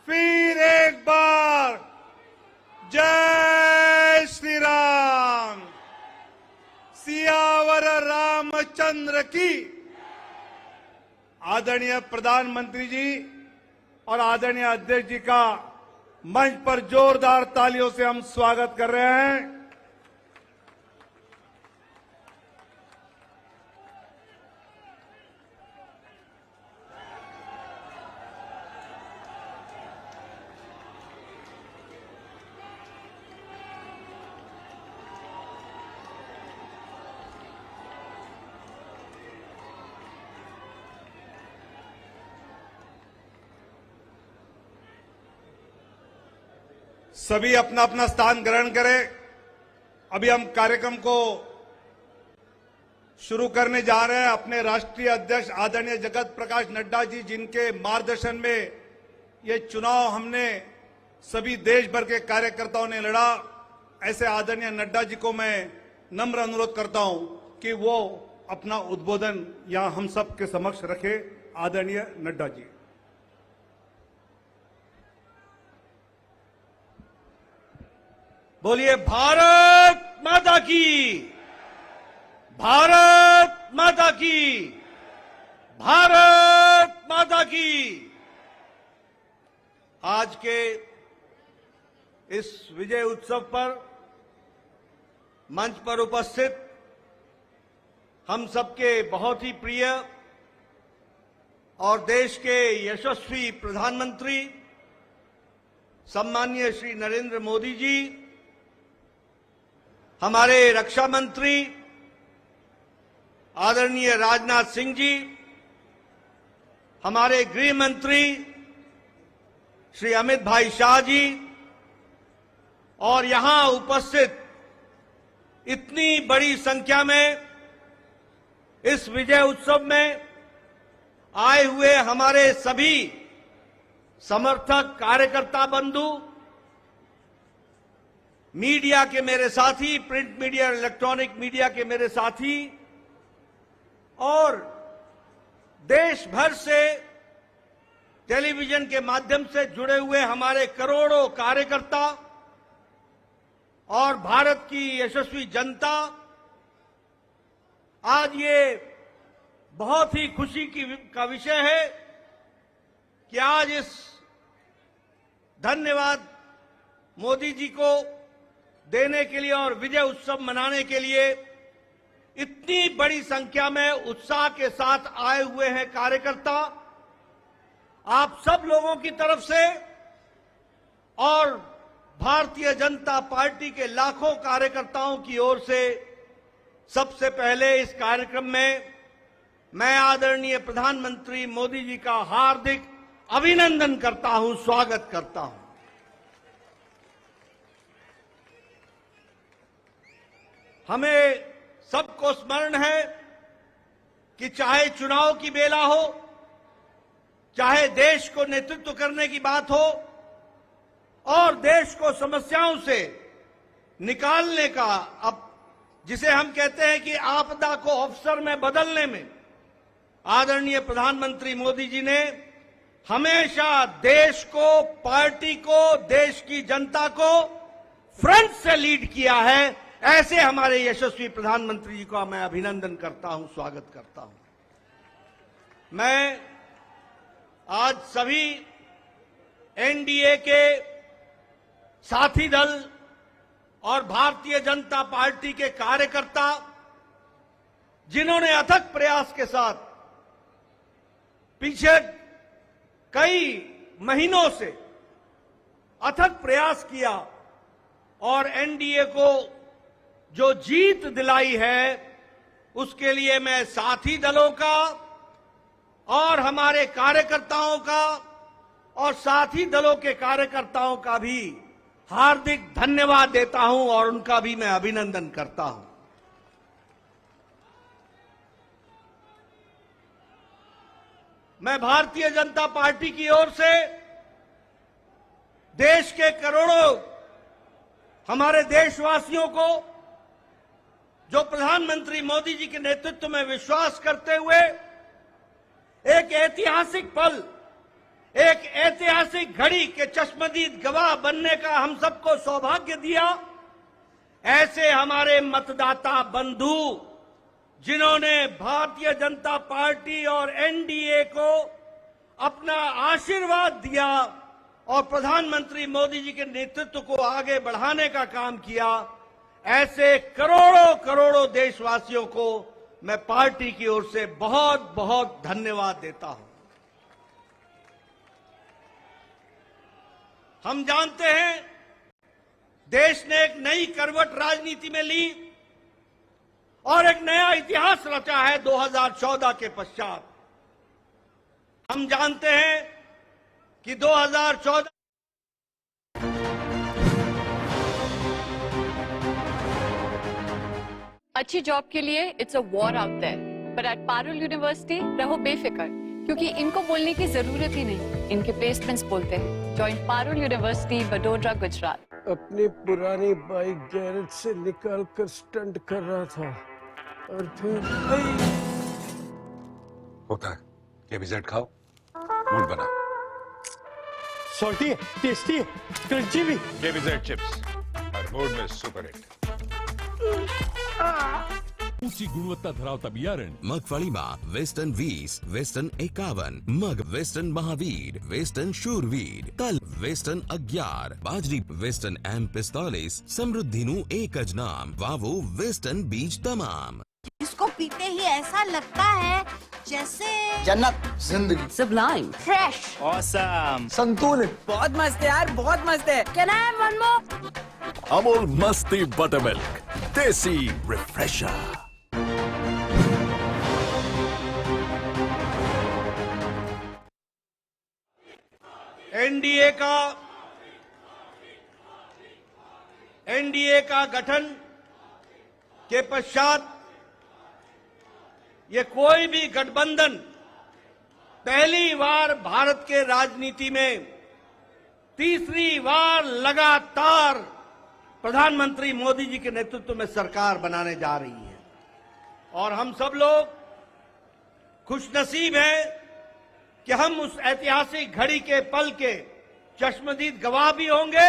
फिर एक बार जय श्री राम, सियावर रामचंद्र की। आदरणीय प्रधानमंत्री जी और आदरणीय अध्यक्ष जी का मंच पर जोरदार तालियों से हम स्वागत कर रहे हैं। सभी अपना अपना स्थान ग्रहण करें। अभी हम कार्यक्रम को शुरू करने जा रहे हैं। अपने राष्ट्रीय अध्यक्ष आदरणीय जगत प्रकाश नड्डा जी, जिनके मार्गदर्शन में ये चुनाव हमने सभी देश भर के कार्यकर्ताओं ने लड़ा, ऐसे आदरणीय नड्डा जी को मैं नम्र अनुरोध करता हूं कि वो अपना उद्बोधन यहां हम सब के समक्ष रखे। आदरणीय नड्डा जी। बोलिए भारत माता की, भारत माता की, भारत माता की। आज के इस विजय उत्सव पर मंच पर उपस्थित हम सबके बहुत ही प्रिय और देश के यशस्वी प्रधानमंत्री सम्माननीय श्री नरेंद्र मोदी जी, हमारे रक्षा मंत्री आदरणीय राजनाथ सिंह जी, हमारे गृह मंत्री श्री अमित भाई शाह जी और यहां उपस्थित इतनी बड़ी संख्या में इस विजय उत्सव में आए हुए हमारे सभी समर्थक कार्यकर्ता बंधु, मीडिया के मेरे साथी, प्रिंट मीडिया, इलेक्ट्रॉनिक मीडिया के मेरे साथी और देश भर से टेलीविजन के माध्यम से जुड़े हुए हमारे करोड़ों कार्यकर्ता और भारत की यशस्वी जनता, आज ये बहुत ही खुशी का विषय है कि आज इस धन्यवाद मोदी जी को देने के लिए और विजय उत्सव मनाने के लिए इतनी बड़ी संख्या में उत्साह के साथ आए हुए हैं कार्यकर्ता। आप सब लोगों की तरफ से और भारतीय जनता पार्टी के लाखों कार्यकर्ताओं की ओर से सबसे पहले इस कार्यक्रम में मैं आदरणीय प्रधानमंत्री मोदी जी का हार्दिक अभिनंदन करता हूं, स्वागत करता हूं। हमें सबको स्मरण है कि चाहे चुनाव की बेला हो, चाहे देश को नेतृत्व करने की बात हो और देश को समस्याओं से निकालने का, अब जिसे हम कहते हैं कि आपदा को अवसर में बदलने में आदरणीय प्रधानमंत्री मोदी जी ने हमेशा देश को, पार्टी को, देश की जनता को फ्रंट से लीड किया है। ऐसे हमारे यशस्वी प्रधानमंत्री जी का मैं अभिनंदन करता हूं, स्वागत करता हूं। मैं आज सभी एनडीए के साथी दल और भारतीय जनता पार्टी के कार्यकर्ता, जिन्होंने अथक प्रयास के साथ पीछे कई महीनों से अथक प्रयास किया और एनडीए को जो जीत दिलाई है, उसके लिए मैं साथी दलों का और हमारे कार्यकर्ताओं का और साथ ही दलों के कार्यकर्ताओं का भी हार्दिक धन्यवाद देता हूं और उनका भी मैं अभिनंदन करता हूं। मैं भारतीय जनता पार्टी की ओर से देश के करोड़ों हमारे देशवासियों को जो प्रधानमंत्री मोदी जी के नेतृत्व में विश्वास करते हुए एक ऐतिहासिक पल, एक ऐतिहासिक घड़ी के चश्मदीद गवाह बनने का हम सबको सौभाग्य दिया, ऐसे हमारे मतदाता बंधु जिन्होंने भारतीय जनता पार्टी और एनडीए को अपना आशीर्वाद दिया और प्रधानमंत्री मोदी जी के नेतृत्व को आगे बढ़ाने का काम किया, ऐसे करोड़ों करोड़ों देशवासियों को मैं पार्टी की ओर से बहुत बहुत धन्यवाद देता हूं। हम जानते हैं देश ने एक नई करवट राजनीति में ली और एक नया इतिहास रचा है 2014 के पश्चात। हम जानते हैं कि 2014 अच्छी जॉब के लिए it's a war out there, but at Parul university रहो बेफिक्र, क्योंकि इनको बोलने की जरूरत ही नहीं, इनके प्लेसमेंट्स बोलते हैं। Join Parul university, Vadodara, Gujarat. अपनी पुरानी बाइक गैरेज से निकाल कर स्टंट कर रहा था और फिर होता है। केबीजेड खाओ, मूड बना। सॉल्टी है, टेस्टी है, क्रंची भी। केबीजेड चिप्स हर मूड में सुपर हिट। ઊંચી ગુણવત્તા ધરાવતા બિયારણ મગફળીમાં વેસ્ટર્ન 20, વેસ્ટર્ન 51, મગ વેસ્ટર્ન મહાવીર, વેસ્ટર્ન શૂરવીર, તલ વેસ્ટર્ન 11, બાજરી વેસ્ટર્ન M45, સમૃદ્ધિનું એક જ નામ, વાવો વેસ્ટર્ન બીજ તમામ। इसको पीते ही ऐसा लगता है जैसे जन्नत, जिंदगी, सुब्लाइम, फ्रेश, ऑसम, संतुलित। बहुत मस्त है यार, बहुत मस्त है। Can I have one more? Amul મસ્તી બટરમિલ્ક દેશી રિફ્રેશર। एनडीए का गठन के पश्चात ये कोई भी गठबंधन पहली बार भारत के राजनीति में तीसरी बार लगातार प्रधानमंत्री मोदी जी के नेतृत्व में सरकार बनाने जा रही है और हम सब लोग खुशनसीब हैं कि हम उस ऐतिहासिक घड़ी के पल के चश्मदीद गवाह भी होंगे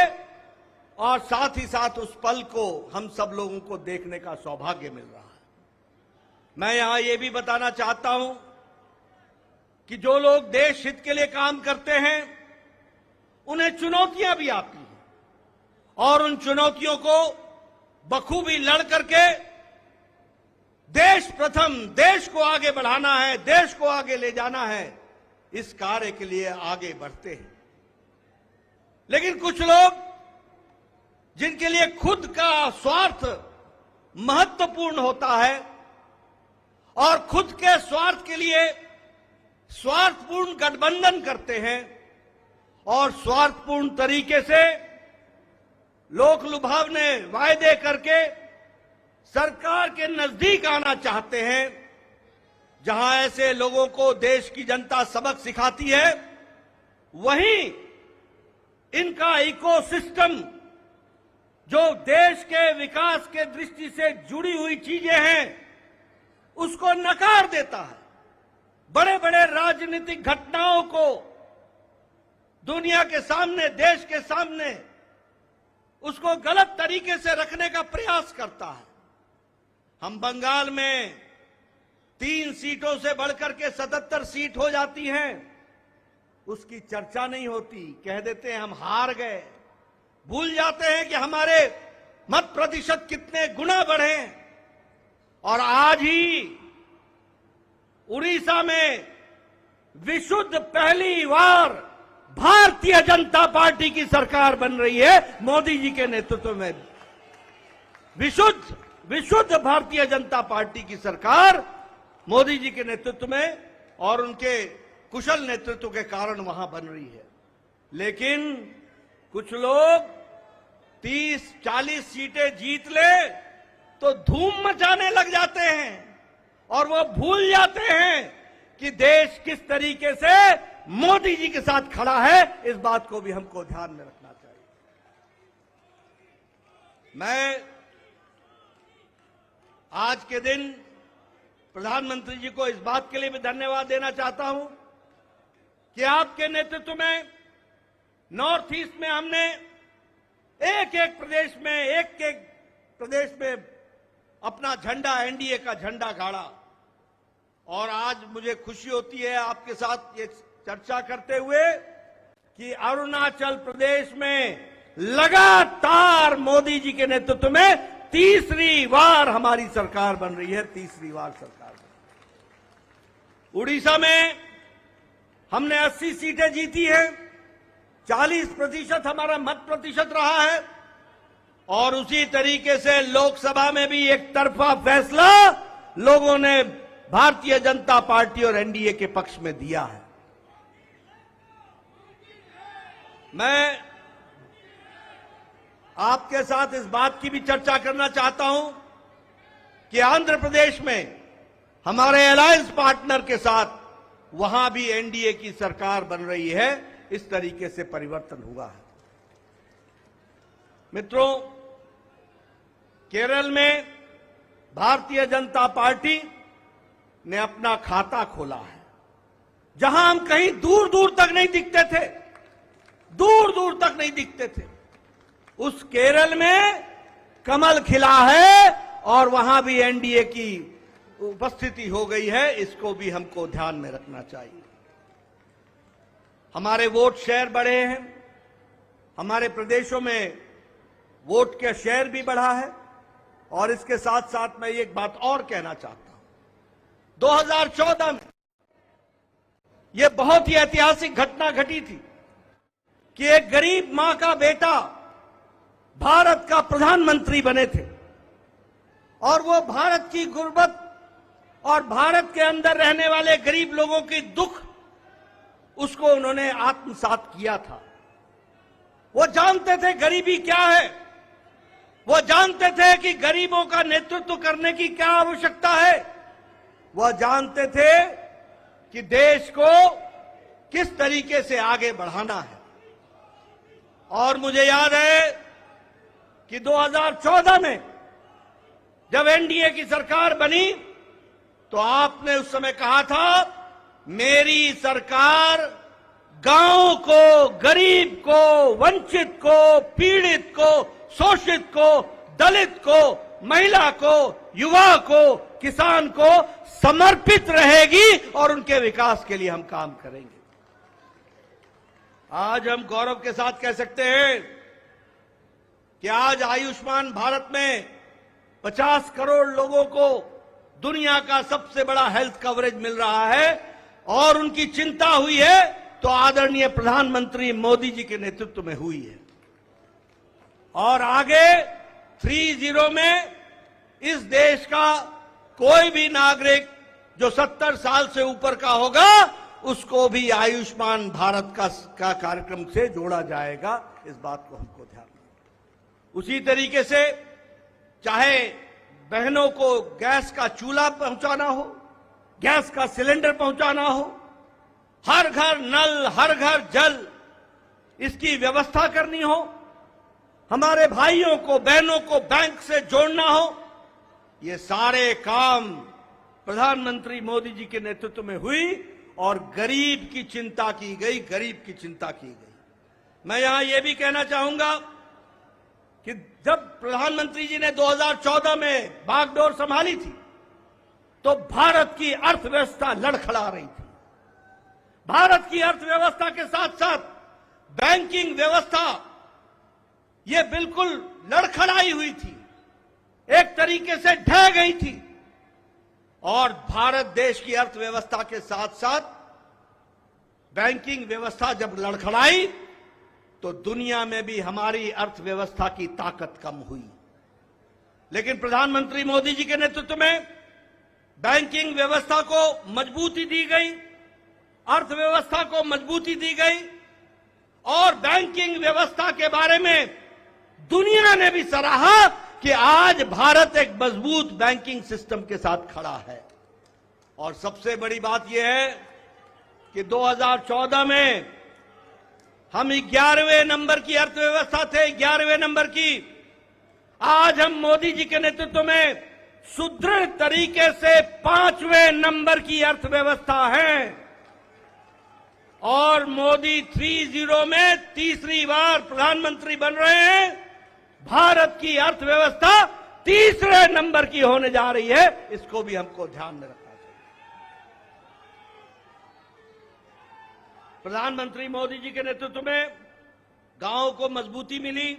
और साथ ही साथ उस पल को हम सब लोगों को देखने का सौभाग्य मिल रहा है। मैं यहां ये भी बताना चाहता हूं कि जो लोग देश हित के लिए काम करते हैं उन्हें चुनौतियां भी आती हैं और उन चुनौतियों को बखूबी लड़ करके देश प्रथम, देश को आगे बढ़ाना है, देश को आगे ले जाना है, इस कार्य के लिए आगे बढ़ते हैं। लेकिन कुछ लोग जिनके लिए खुद का स्वार्थ महत्वपूर्ण होता है और खुद के स्वार्थ के लिए स्वार्थपूर्ण गठबंधन करते हैं और स्वार्थपूर्ण तरीके से लोक लुभावने वायदे करके सरकार के नजदीक आना चाहते हैं, जहां ऐसे लोगों को देश की जनता सबक सिखाती है, वहीं इनका इकोसिस्टम जो देश के विकास के दृष्टि से जुड़ी हुई चीजें हैं उसको नकार देता है। बड़े बड़े राजनीतिक घटनाओं को दुनिया के सामने, देश के सामने उसको गलत तरीके से रखने का प्रयास करता है। हम बंगाल में 3 सीटों से बढ़कर के 77 सीट हो जाती हैं, उसकी चर्चा नहीं होती, कह देते हैं हम हार गए, भूल जाते हैं कि हमारे मत प्रतिशत कितने गुना बढ़े। और आज ही उड़ीसा में विशुद्ध पहली बार भारतीय जनता पार्टी की सरकार बन रही है मोदी जी के नेतृत्व में। विशुद्ध भारतीय जनता पार्टी की सरकार मोदी जी के नेतृत्व में और उनके कुशल नेतृत्व के कारण वहां बन रही है। लेकिन कुछ लोग 30-40 सीटें जीत ले तो धूम मचाने लग जाते हैं और वो भूल जाते हैं कि देश किस तरीके से मोदी जी के साथ खड़ा है। इस बात को भी हमको ध्यान में रखना चाहिए। मैं आज के दिन प्रधानमंत्री जी को इस बात के लिए भी धन्यवाद देना चाहता हूं कि आपके नेतृत्व में नॉर्थ ईस्ट में हमने एक एक प्रदेश में अपना झंडा, एनडीए का झंडा गाड़ा। और आज मुझे खुशी होती है आपके साथ ये चर्चा करते हुए कि अरुणाचल प्रदेश में लगातार मोदी जी के नेतृत्व में तीसरी बार हमारी सरकार बन रही है, तीसरी बार सरकार बन रही है। उड़ीसा में हमने 80 सीटें जीती हैं, 40% हमारा मत प्रतिशत रहा है और उसी तरीके से लोकसभा में भी एक तरफा फैसला लोगों ने भारतीय जनता पार्टी और एनडीए के पक्ष में दिया है। मैं आपके साथ इस बात की भी चर्चा करना चाहता हूं कि आंध्र प्रदेश में हमारे अलायंस पार्टनर के साथ वहां भी एनडीए की सरकार बन रही है। इस तरीके से परिवर्तन हुआ है। मित्रों, केरल में भारतीय जनता पार्टी ने अपना खाता खोला है, जहां हम कहीं दूर दूर तक नहीं दिखते थे, दूर दूर तक नहीं दिखते थे, उस केरल में कमल खिला है और वहां भी एनडीए की उपस्थिति हो गई है। इसको भी हमको ध्यान में रखना चाहिए। हमारे वोट शेयर बढ़े हैं, हमारे प्रदेशों में वोट का शेयर भी बढ़ा है। और इसके साथ साथ मैं एक बात और कहना चाहता हूं, 2014 में यह बहुत ही ऐतिहासिक घटना घटी थी कि एक गरीब मां का बेटा भारत का प्रधानमंत्री बने थे और वो भारत की गुर्बत और भारत के अंदर रहने वाले गरीब लोगों की दुख उसको उन्होंने आत्मसात किया था। वो जानते थे गरीबी क्या है, वो जानते थे कि गरीबों का नेतृत्व करने की क्या आवश्यकता है, वह जानते थे कि देश को किस तरीके से आगे बढ़ाना है। और मुझे याद है कि 2014 में जब एनडीए की सरकार बनी तो आपने उस समय कहा था, मेरी सरकार गांव को, गरीब को, वंचित को, पीड़ित को, शोषित को, दलित को, महिला को, युवा को, किसान को समर्पित रहेगी और उनके विकास के लिए हम काम करेंगे। आज हम गौरव के साथ कह सकते हैं कि आज आयुष्मान भारत में 50 करोड़ लोगों को दुनिया का सबसे बड़ा हेल्थ कवरेज मिल रहा है और उनकी चिंता हुई है तो आदरणीय प्रधानमंत्री मोदी जी के नेतृत्व में हुई है। और आगे 30 में इस देश का कोई भी नागरिक जो 70 साल से ऊपर का होगा उसको भी आयुष्मान भारत का कार्यक्रम से जोड़ा जाएगा। इस बात को हमको ध्यान रखना। उसी तरीके से चाहे बहनों को गैस का चूल्हा पहुंचाना हो, गैस का सिलेंडर पहुंचाना हो, हर घर नल, हर घर जल, इसकी व्यवस्था करनी हो, हमारे भाइयों को, बहनों को बैंक से जोड़ना हो, ये सारे काम प्रधानमंत्री मोदी जी के नेतृत्व में हुई और गरीब की चिंता की गई, गरीब की चिंता की गई। मैं यहां यह भी कहना चाहूंगा कि जब प्रधानमंत्री जी ने 2014 में बागडोर संभाली थी तो भारत की अर्थव्यवस्था लड़खड़ा रही थी। भारत की अर्थव्यवस्था के साथ साथ बैंकिंग व्यवस्था ये बिल्कुल लड़खड़ाई हुई थी, एक तरीके से ढह गई थी। और भारत देश की अर्थव्यवस्था के साथ साथ बैंकिंग व्यवस्था जब लड़खड़ाई तो दुनिया में भी हमारी अर्थव्यवस्था की ताकत कम हुई। लेकिन प्रधानमंत्री मोदी जी के नेतृत्व में बैंकिंग व्यवस्था को मजबूती दी गई, अर्थव्यवस्था को मजबूती दी गई और बैंकिंग व्यवस्था के बारे में दुनिया ने भी सराहा कि आज भारत एक मजबूत बैंकिंग सिस्टम के साथ खड़ा है। और सबसे बड़ी बात यह है कि 2014 में हम 11वें नंबर की अर्थव्यवस्था थे, 11वें नंबर की। आज हम मोदी जी के नेतृत्व में सुदृढ़ तरीके से 5वें नंबर की अर्थव्यवस्था है। और मोदी 30 में तीसरी बार प्रधानमंत्री बन रहे हैं। भारत की अर्थव्यवस्था तीसरे नंबर की होने जा रही है, इसको भी हमको ध्यान में रखना चाहिए। प्रधानमंत्री मोदी जी के नेतृत्व में गांवों को मजबूती मिली,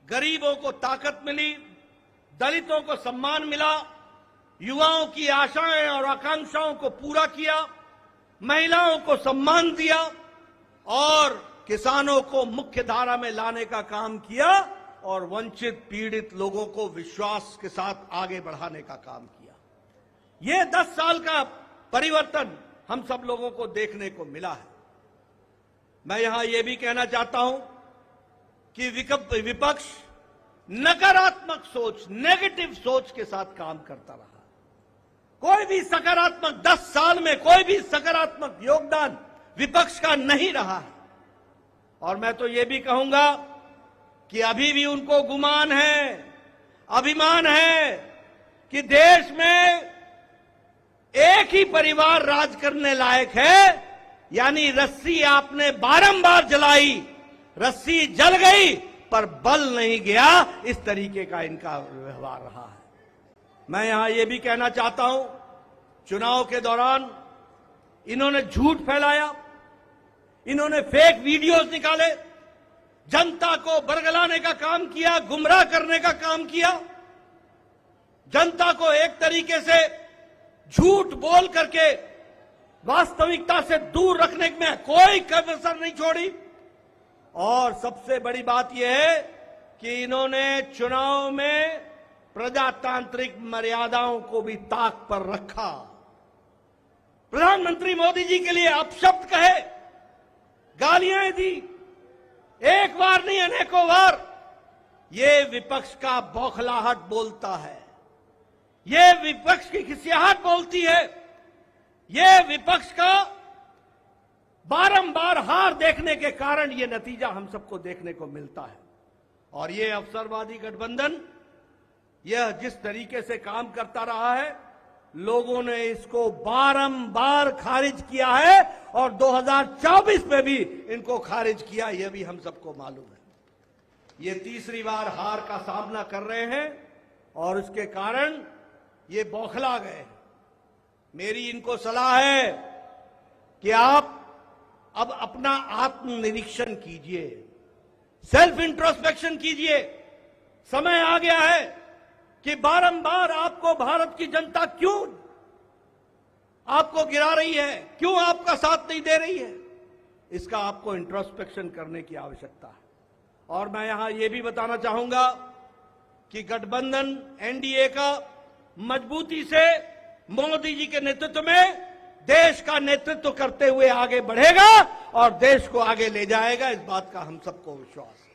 गरीबों को ताकत मिली, दलितों को सम्मान मिला, युवाओं की आशाएं और आकांक्षाओं को पूरा किया, महिलाओं को सम्मान दिया और किसानों को मुख्य धारा में लाने का काम किया और वंचित पीड़ित लोगों को विश्वास के साथ आगे बढ़ाने का काम किया। ये 10 साल का परिवर्तन हम सब लोगों को देखने को मिला है। मैं यहां यह भी कहना चाहता हूं कि विपक्ष नकारात्मक सोच, नेगेटिव सोच के साथ काम करता रहा। कोई भी सकारात्मक 10 साल में कोई भी सकारात्मक योगदान विपक्ष का नहीं रहा है। और मैं तो यह भी कहूंगा कि अभी भी उनको गुमान है, अभिमान है कि देश में एक ही परिवार राज करने लायक है। यानी रस्सी आपने बारंबार जलाई, रस्सी जल गई पर बल नहीं गया, इस तरीके का इनका व्यवहार रहा है। मैं यहां यह भी कहना चाहता हूं, चुनाव के दौरान इन्होंने झूठ फैलाया, इन्होंने फेक वीडियोस निकाले, जनता को बरगलाने का काम किया, गुमराह करने का काम किया, जनता को एक तरीके से झूठ बोल करके वास्तविकता से दूर रखने में कोई कसर नहीं छोड़ी। और सबसे बड़ी बात यह है कि इन्होंने चुनाव में प्रजातांत्रिक मर्यादाओं को भी ताक पर रखा। प्रधानमंत्री मोदी जी के लिए अपशब्द कहे, गालियां दी, एक बार नहीं अनेकों बार। ये विपक्ष का बौखलाहट बोलता है, ये विपक्ष की खिसियाहट बोलती है, ये विपक्ष का बारंबार हार देखने के कारण ये नतीजा हम सबको देखने को मिलता है। और ये अवसरवादी गठबंधन यह जिस तरीके से काम करता रहा है, लोगों ने इसको बारंबार खारिज किया है और 2024 में भी इनको खारिज किया, यह भी हम सबको मालूम है। ये तीसरी बार हार का सामना कर रहे हैं और इसके कारण ये बौखला गए। मेरी इनको सलाह है कि आप अब अपना आत्मनिरीक्षण कीजिए, सेल्फ इंट्रोस्पेक्शन कीजिए। समय आ गया है कि बारंबार आपको भारत की जनता क्यों आपको गिरा रही है, क्यों आपका साथ नहीं दे रही है, इसका आपको इंट्रोस्पेक्शन करने की आवश्यकता है। और मैं यहां यह भी बताना चाहूंगा कि गठबंधन एनडीए का मजबूती से मोदी जी के नेतृत्व में देश का नेतृत्व करते हुए आगे बढ़ेगा और देश को आगे ले जाएगा, इस बात का हम सबको विश्वास है।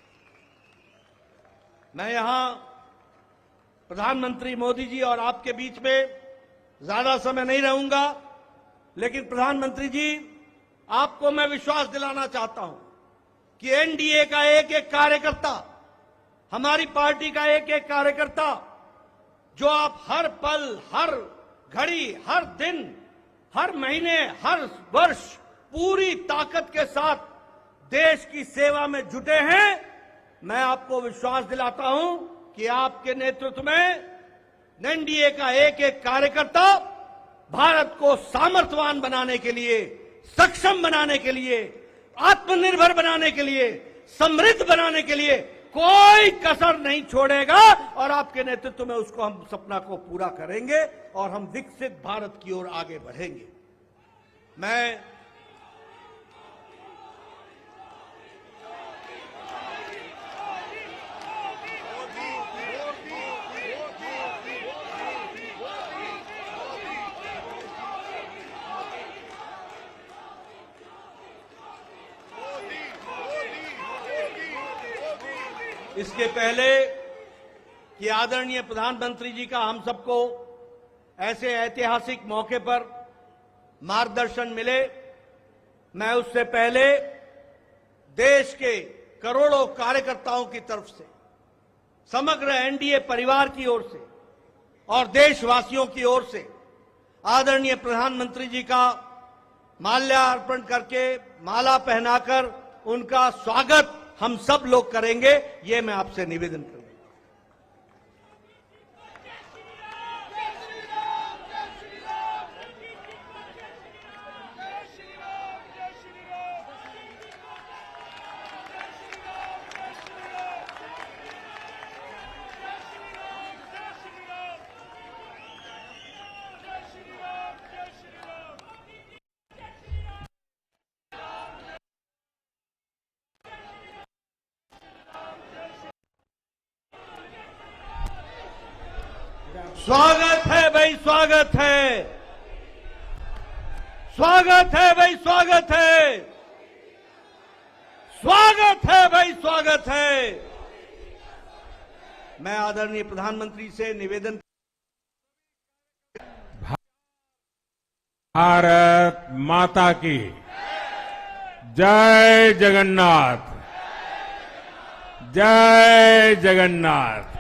मैं यहां प्रधानमंत्री मोदी जी और आपके बीच में ज्यादा समय नहीं रहूंगा, लेकिन प्रधानमंत्री जी आपको मैं विश्वास दिलाना चाहता हूं कि एनडीए का एक एक कार्यकर्ता, हमारी पार्टी का एक एक कार्यकर्ता, जो आप हर पल, हर घड़ी, हर दिन, हर महीने, हर वर्ष पूरी ताकत के साथ देश की सेवा में जुटे हैं, मैं आपको विश्वास दिलाता हूं कि आपके नेतृत्व में एनडीए का एक एक कार्यकर्ता भारत को सामर्थ्यवान बनाने के लिए, सक्षम बनाने के लिए, आत्मनिर्भर बनाने के लिए, समृद्ध बनाने के लिए कोई कसर नहीं छोड़ेगा और आपके नेतृत्व में उसको हम सपना को पूरा करेंगे और हम विकसित भारत की ओर आगे बढ़ेंगे। मैं इसके पहले कि आदरणीय प्रधानमंत्री जी का हम सबको ऐसे ऐतिहासिक मौके पर मार्गदर्शन मिले, मैं उससे पहले देश के करोड़ों कार्यकर्ताओं की तरफ से, समग्र एनडीए परिवार की ओर से और देशवासियों की ओर से आदरणीय प्रधानमंत्री जी का माल्यार्पण करके, माला पहनाकर उनका स्वागत हम सब लोग करेंगे, ये मैं आपसे निवेदन करूंगा। स्वागत है भाई, स्वागत है, स्वागत है भाई, स्वागत है, स्वागत है भाई, स्वागत है। मैं आदरणीय प्रधानमंत्री से निवेदन, भारत माता की जय जगन्नाथ, जय जगन्नाथ।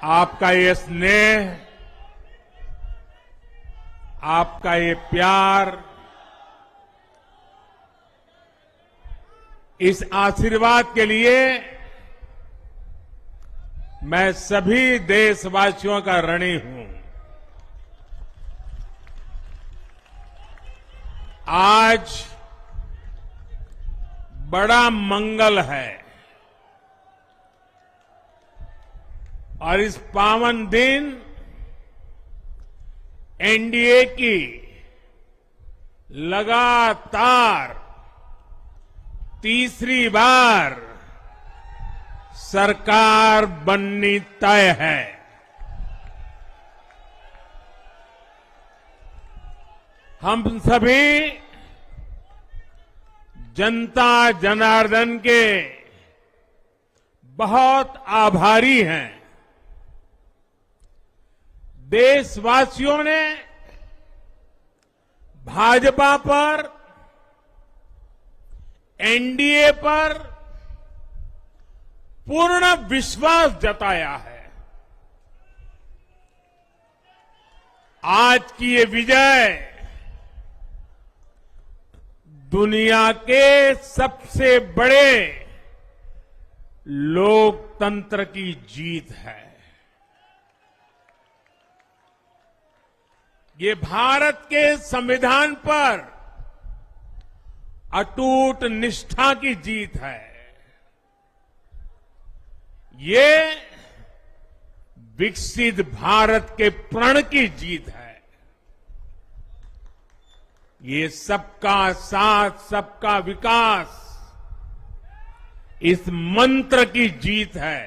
आपका ये स्नेह, आपका ये प्यार, इस आशीर्वाद के लिए मैं सभी देशवासियों का ऋणी हूं। आज बड़ा मंगल है और इस पावन दिन एनडीए की लगातार तीसरी बार सरकार बननी तय है। हम सभी जनता जनार्दन के बहुत आभारी हैं। देशवासियों ने भाजपा पर, एनडीए पर पूर्ण विश्वास जताया है। आज की ये विजय दुनिया के सबसे बड़े लोकतंत्र की जीत है। ये भारत के संविधान पर अटूट निष्ठा की जीत है। ये विकसित भारत के प्रण की जीत है। ये सबका साथ, सबका विकास, इस मंत्र की जीत है।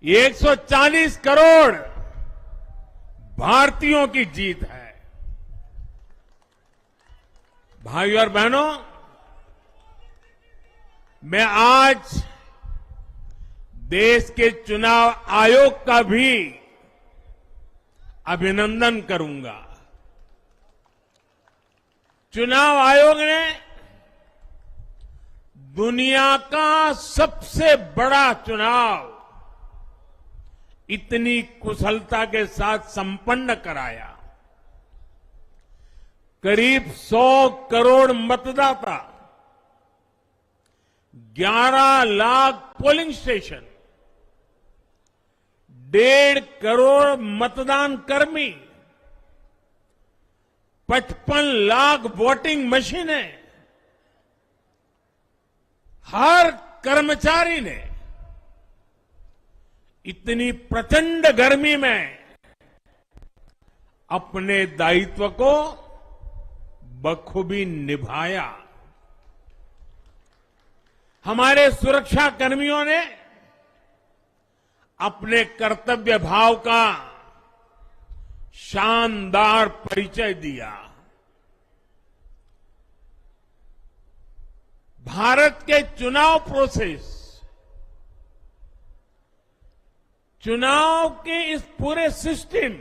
ये 140 करोड़ भारतीयों की जीत है। भाइयों और बहनों, मैं आज देश के चुनाव आयोग का भी अभिनंदन करूंगा। चुनाव आयोग ने दुनिया का सबसे बड़ा चुनाव इतनी कुशलता के साथ संपन्न कराया। करीब 100 करोड़ मतदाता, 11 लाख पोलिंग स्टेशन, 1.5 करोड़ मतदान कर्मी, 55 लाख वोटिंग मशीनें, हर कर्मचारी ने इतनी प्रचंड गर्मी में अपने दायित्व को बखूबी निभाया। हमारे सुरक्षा कर्मियों ने अपने कर्तव्य भाव का शानदार परिचय दिया। भारत के चुनाव प्रोसेस, चुनाव के इस पूरे सिस्टम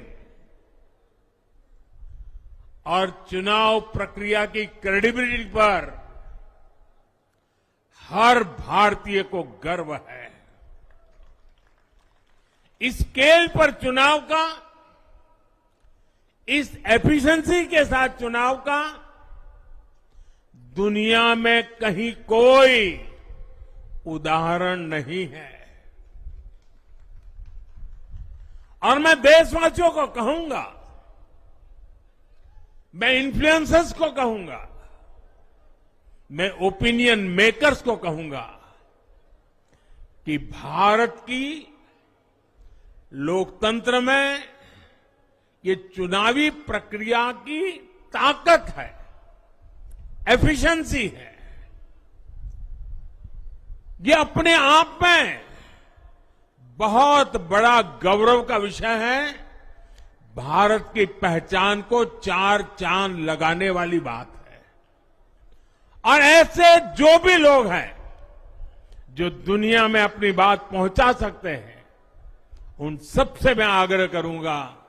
और चुनाव प्रक्रिया की क्रेडिबिलिटी पर हर भारतीय को गर्व है। इस स्केल पर चुनाव का, इस एफिशिएंसी के साथ चुनाव का दुनिया में कहीं कोई उदाहरण नहीं है। और मैं देशवासियों को कहूंगा, मैं इन्फ्लुएंसर्स को कहूंगा, मैं ओपिनियन मेकर्स को कहूंगा कि भारत की लोकतंत्र में ये चुनावी प्रक्रिया की ताकत है, एफिशिएंसी है। ये अपने आप में बहुत बड़ा गौरव का विषय है। भारत की पहचान को चार चांद लगाने वाली बात है। और ऐसे जो भी लोग हैं जो दुनिया में अपनी बात पहुंचा सकते हैं, उन सबसे मैं आग्रह करूंगा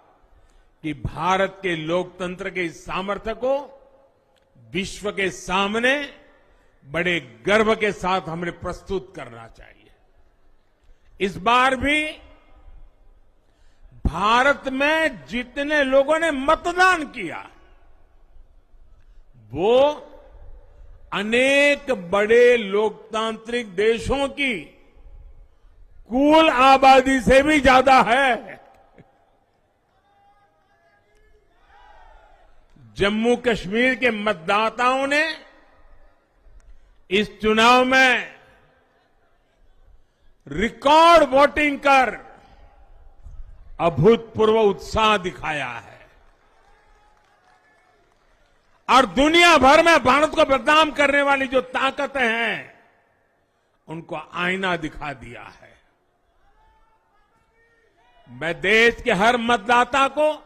कि भारत के लोकतंत्र के इस सामर्थ्य को विश्व के सामने बड़े गर्व के साथ हमें प्रस्तुत करना चाहिए। इस बार भी भारत में जितने लोगों ने मतदान किया, वो अनेक बड़े लोकतांत्रिक देशों की कुल आबादी से भी ज्यादा है। जम्मू कश्मीर के मतदाताओं ने इस चुनाव में रिकॉर्ड वोटिंग कर अभूतपूर्व उत्साह दिखाया है और दुनिया भर में भारत को बदनाम करने वाली जो ताकतें हैं, उनको आईना दिखा दिया है। मैं देश के हर मतदाता को,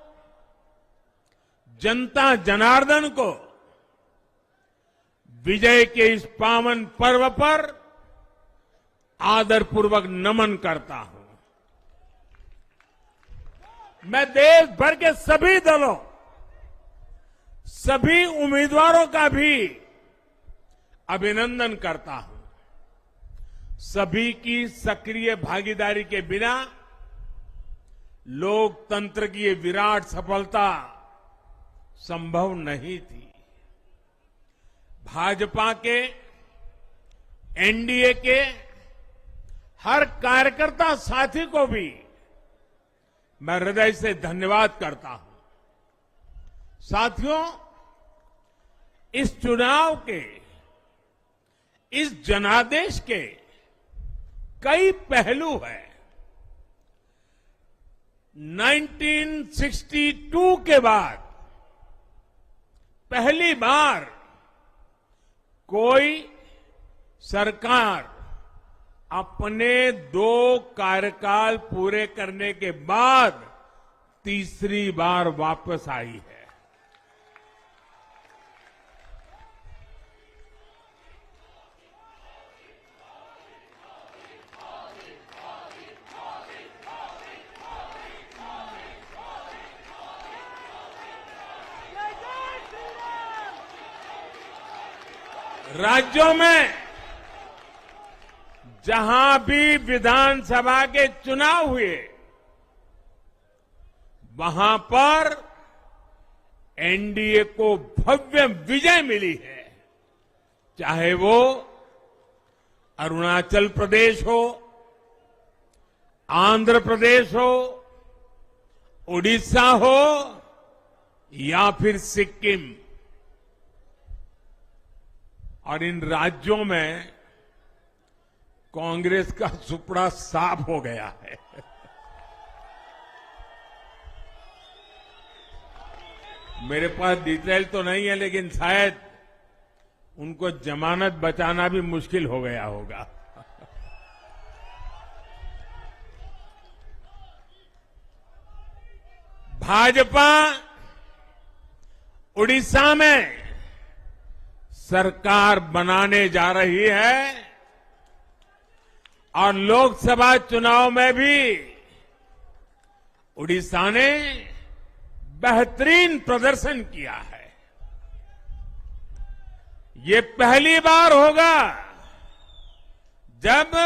जनता जनार्दन को विजय के इस पावन पर्व पर आदरपूर्वक नमन करता हूं। मैं देश भर के सभी दलों, सभी उम्मीदवारों का भी अभिनंदन करता हूं। सभी की सक्रिय भागीदारी के बिना लोकतंत्र की ये विराट सफलता संभव नहीं थी। भाजपा के, एनडीए के हर कार्यकर्ता साथी को भी मैं हृदय से धन्यवाद करता हूं। साथियों, इस चुनाव के, इस जनादेश के कई पहलू हैं। 1962 के बाद पहली बार कोई सरकार अपने 2 कार्यकाल पूरे करने के बाद तीसरी बार वापस आई है। राज्यों में जहां भी विधानसभा के चुनाव हुए, वहां पर एनडीए को भव्य विजय मिली है। चाहे वो अरुणाचल प्रदेश हो, आंध्र प्रदेश हो, उड़ीसा हो या फिर सिक्किम। और इन राज्यों में कांग्रेस का सुपड़ा साफ हो गया है। मेरे पास डिटेल तो नहीं है, लेकिन शायद उनको जमानत बचाना भी मुश्किल हो गया होगा। भाजपा उड़ीसा में सरकार बनाने जा रही है और लोकसभा चुनाव में भी उड़ीसा ने बेहतरीन प्रदर्शन किया है। ये पहली बार होगा जब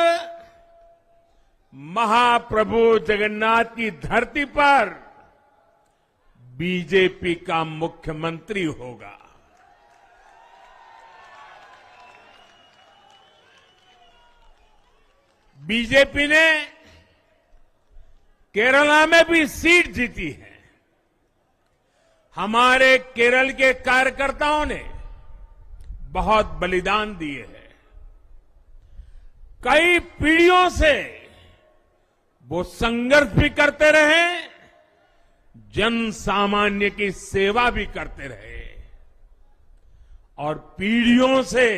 महाप्रभु जगन्नाथ की धरती पर बीजेपी का मुख्यमंत्री होगा। बीजेपी ने केरला में भी सीट जीती है। हमारे केरल के कार्यकर्ताओं ने बहुत बलिदान दिए हैं। कई पीढ़ियों से वो संघर्ष भी करते रहे, जन सामान्य की सेवा भी करते रहे और पीढ़ियों से,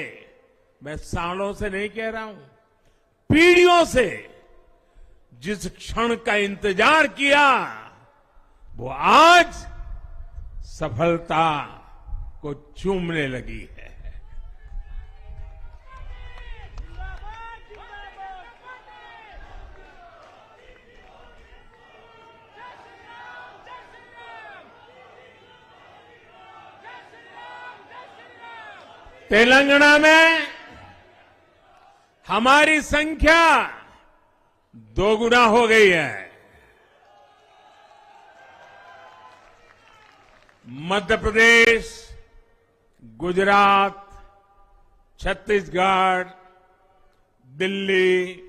मैं सालों से नहीं कह रहा हूं, पीढ़ियों से जिस क्षण का इंतजार किया वो आज सफलता को चूमने लगी है। तेलंगाना में हमारी संख्या दोगुना हो गई है। मध्य प्रदेश, गुजरात, छत्तीसगढ़, दिल्ली,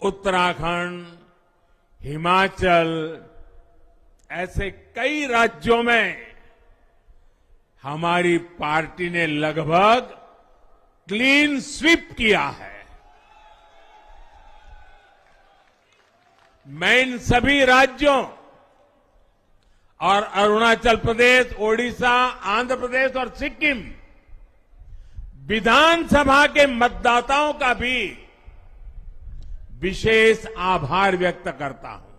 उत्तराखंड, हिमाचल, ऐसे कई राज्यों में हमारी पार्टी ने लगभग क्लीन स्वीप किया है। मैं इन सभी राज्यों और अरुणाचल प्रदेश, ओडिशा, आंध्र प्रदेश और सिक्किम विधानसभा के मतदाताओं का भी विशेष आभार व्यक्त करता हूं।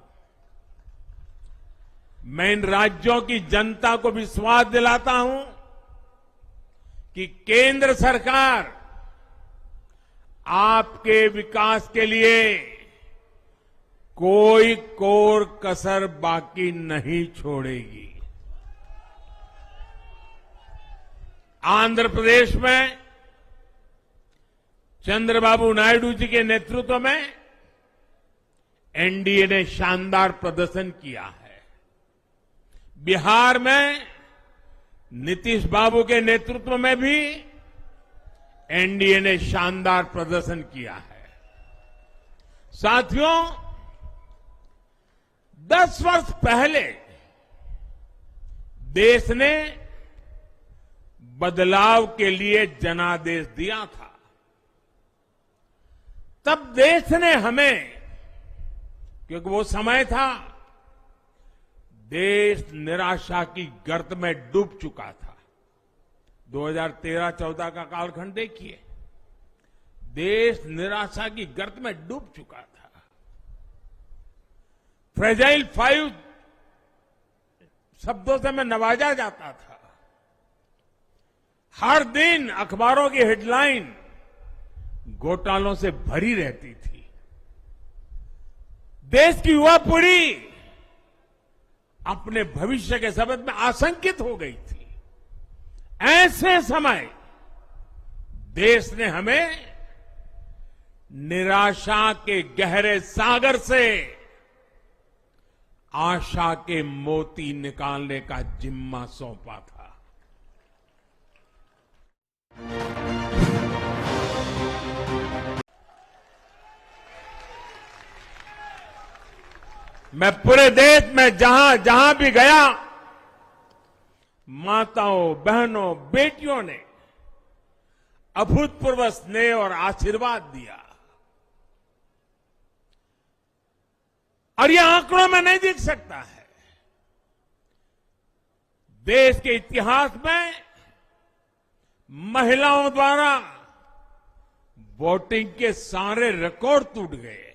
मैं इन राज्यों की जनता को विश्वास दिलाता हूं कि केंद्र सरकार आपके विकास के लिए कोई कोर कसर बाकी नहीं छोड़ेगी। आंध्र प्रदेश में चंद्रबाबू नायडू जी के नेतृत्व में एनडीए ने शानदार प्रदर्शन किया है। बिहार में नीतीश बाबू के नेतृत्व में भी एनडीए ने शानदार प्रदर्शन किया है। साथियों, 10 वर्ष पहले देश ने बदलाव के लिए जनादेश दिया था। तब देश ने हमें, क्योंकि वो समय था देश निराशा की गर्त में डूब चुका था। 2013-14 का कालखंड देखिए, देश निराशा की गर्त में डूब चुका था। फ्रेजाइल 5 शब्दों से मैं नवाजा जाता था। हर दिन अखबारों की हेडलाइन घोटालों से भरी रहती थी। देश की युवा पीढ़ी अपने भविष्य के संबंध में आशंकित हो गई थी। ऐसे समय देश ने हमें निराशा के गहरे सागर से आशा के मोती निकालने का जिम्मा सौंपा था। मैं पूरे देश में जहां जहां भी गया, माताओं, बहनों, बेटियों ने अभूतपूर्व स्नेह और आशीर्वाद दिया। और यह आंकड़ों में नहीं दिख सकता है। देश के इतिहास में महिलाओं द्वारा वोटिंग के सारे रिकॉर्ड टूट गए।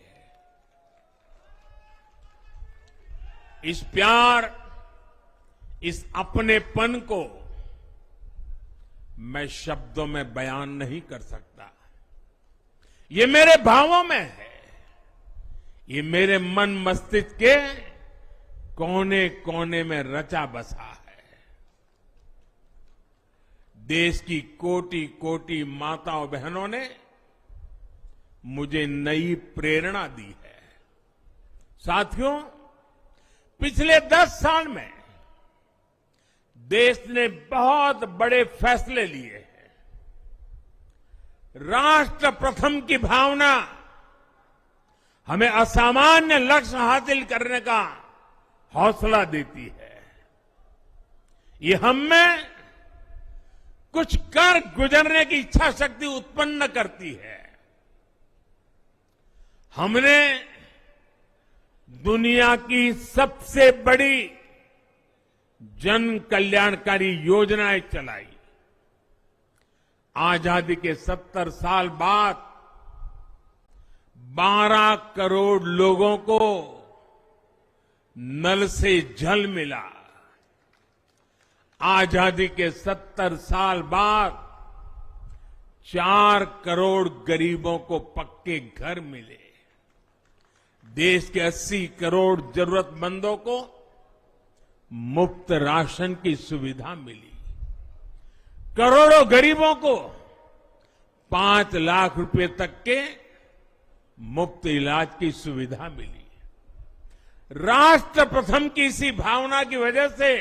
इस प्यार, इस अपनेपन को मैं शब्दों में बयान नहीं कर सकता। ये मेरे भावों में है, ये मेरे मन मस्तिष्क के कोने कोने में रचा बसा है। देश की कोटि कोटि माताओं बहनों ने मुझे नई प्रेरणा दी है। साथियों, पिछले 10 साल में देश ने बहुत बड़े फैसले लिए हैं। राष्ट्र प्रथम की भावना हमें असामान्य लक्ष्य हासिल करने का हौसला देती है। ये हम में कुछ कर गुजरने की इच्छा शक्ति उत्पन्न करती है। हमने दुनिया की सबसे बड़ी जन कल्याणकारी योजनाएं चलाई। आजादी के 70 साल बाद 12 करोड़ लोगों को नल से जल मिला। आजादी के 70 साल बाद 4 करोड़ गरीबों को पक्के घर मिले। देश के 80 करोड़ जरूरतमंदों को मुफ्त राशन की सुविधा मिली। करोड़ों गरीबों को 5 लाख रुपए तक के मुफ्त इलाज की सुविधा मिली। राष्ट्र प्रथम की इसी भावना की वजह से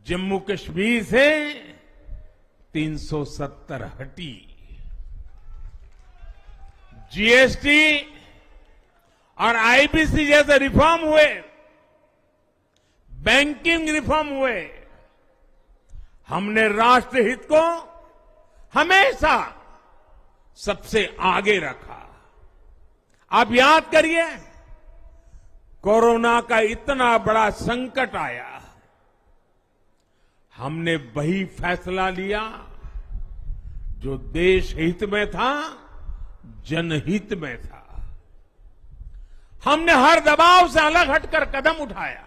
जम्मू कश्मीर से 370 हटी। जीएसटी और आईबीसी जैसे रिफॉर्म हुए, बैंकिंग रिफॉर्म हुए। हमने राष्ट्रहित को हमेशा सबसे आगे रखा। आप याद करिए, कोरोना का इतना बड़ा संकट आया, हमने वही फैसला लिया जो देश हित में था, जनहित में था। हमने हर दबाव से अलग हटकर कदम उठाया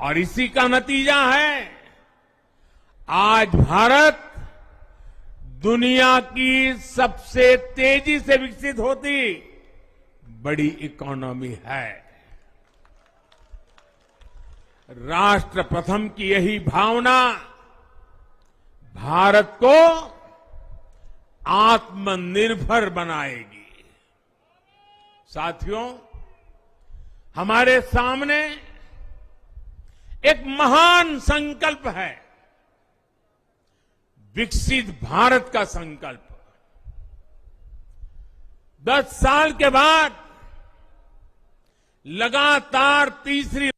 और इसी का नतीजा है आज भारत दुनिया की सबसे तेजी से विकसित होती बड़ी इकोनॉमी है। राष्ट्र प्रथम की यही भावना भारत को आत्मनिर्भर बनाएगी। साथियों, हमारे सामने एक महान संकल्प है, विकसित भारत का संकल्प। 10 साल के बाद लगातार तीसरी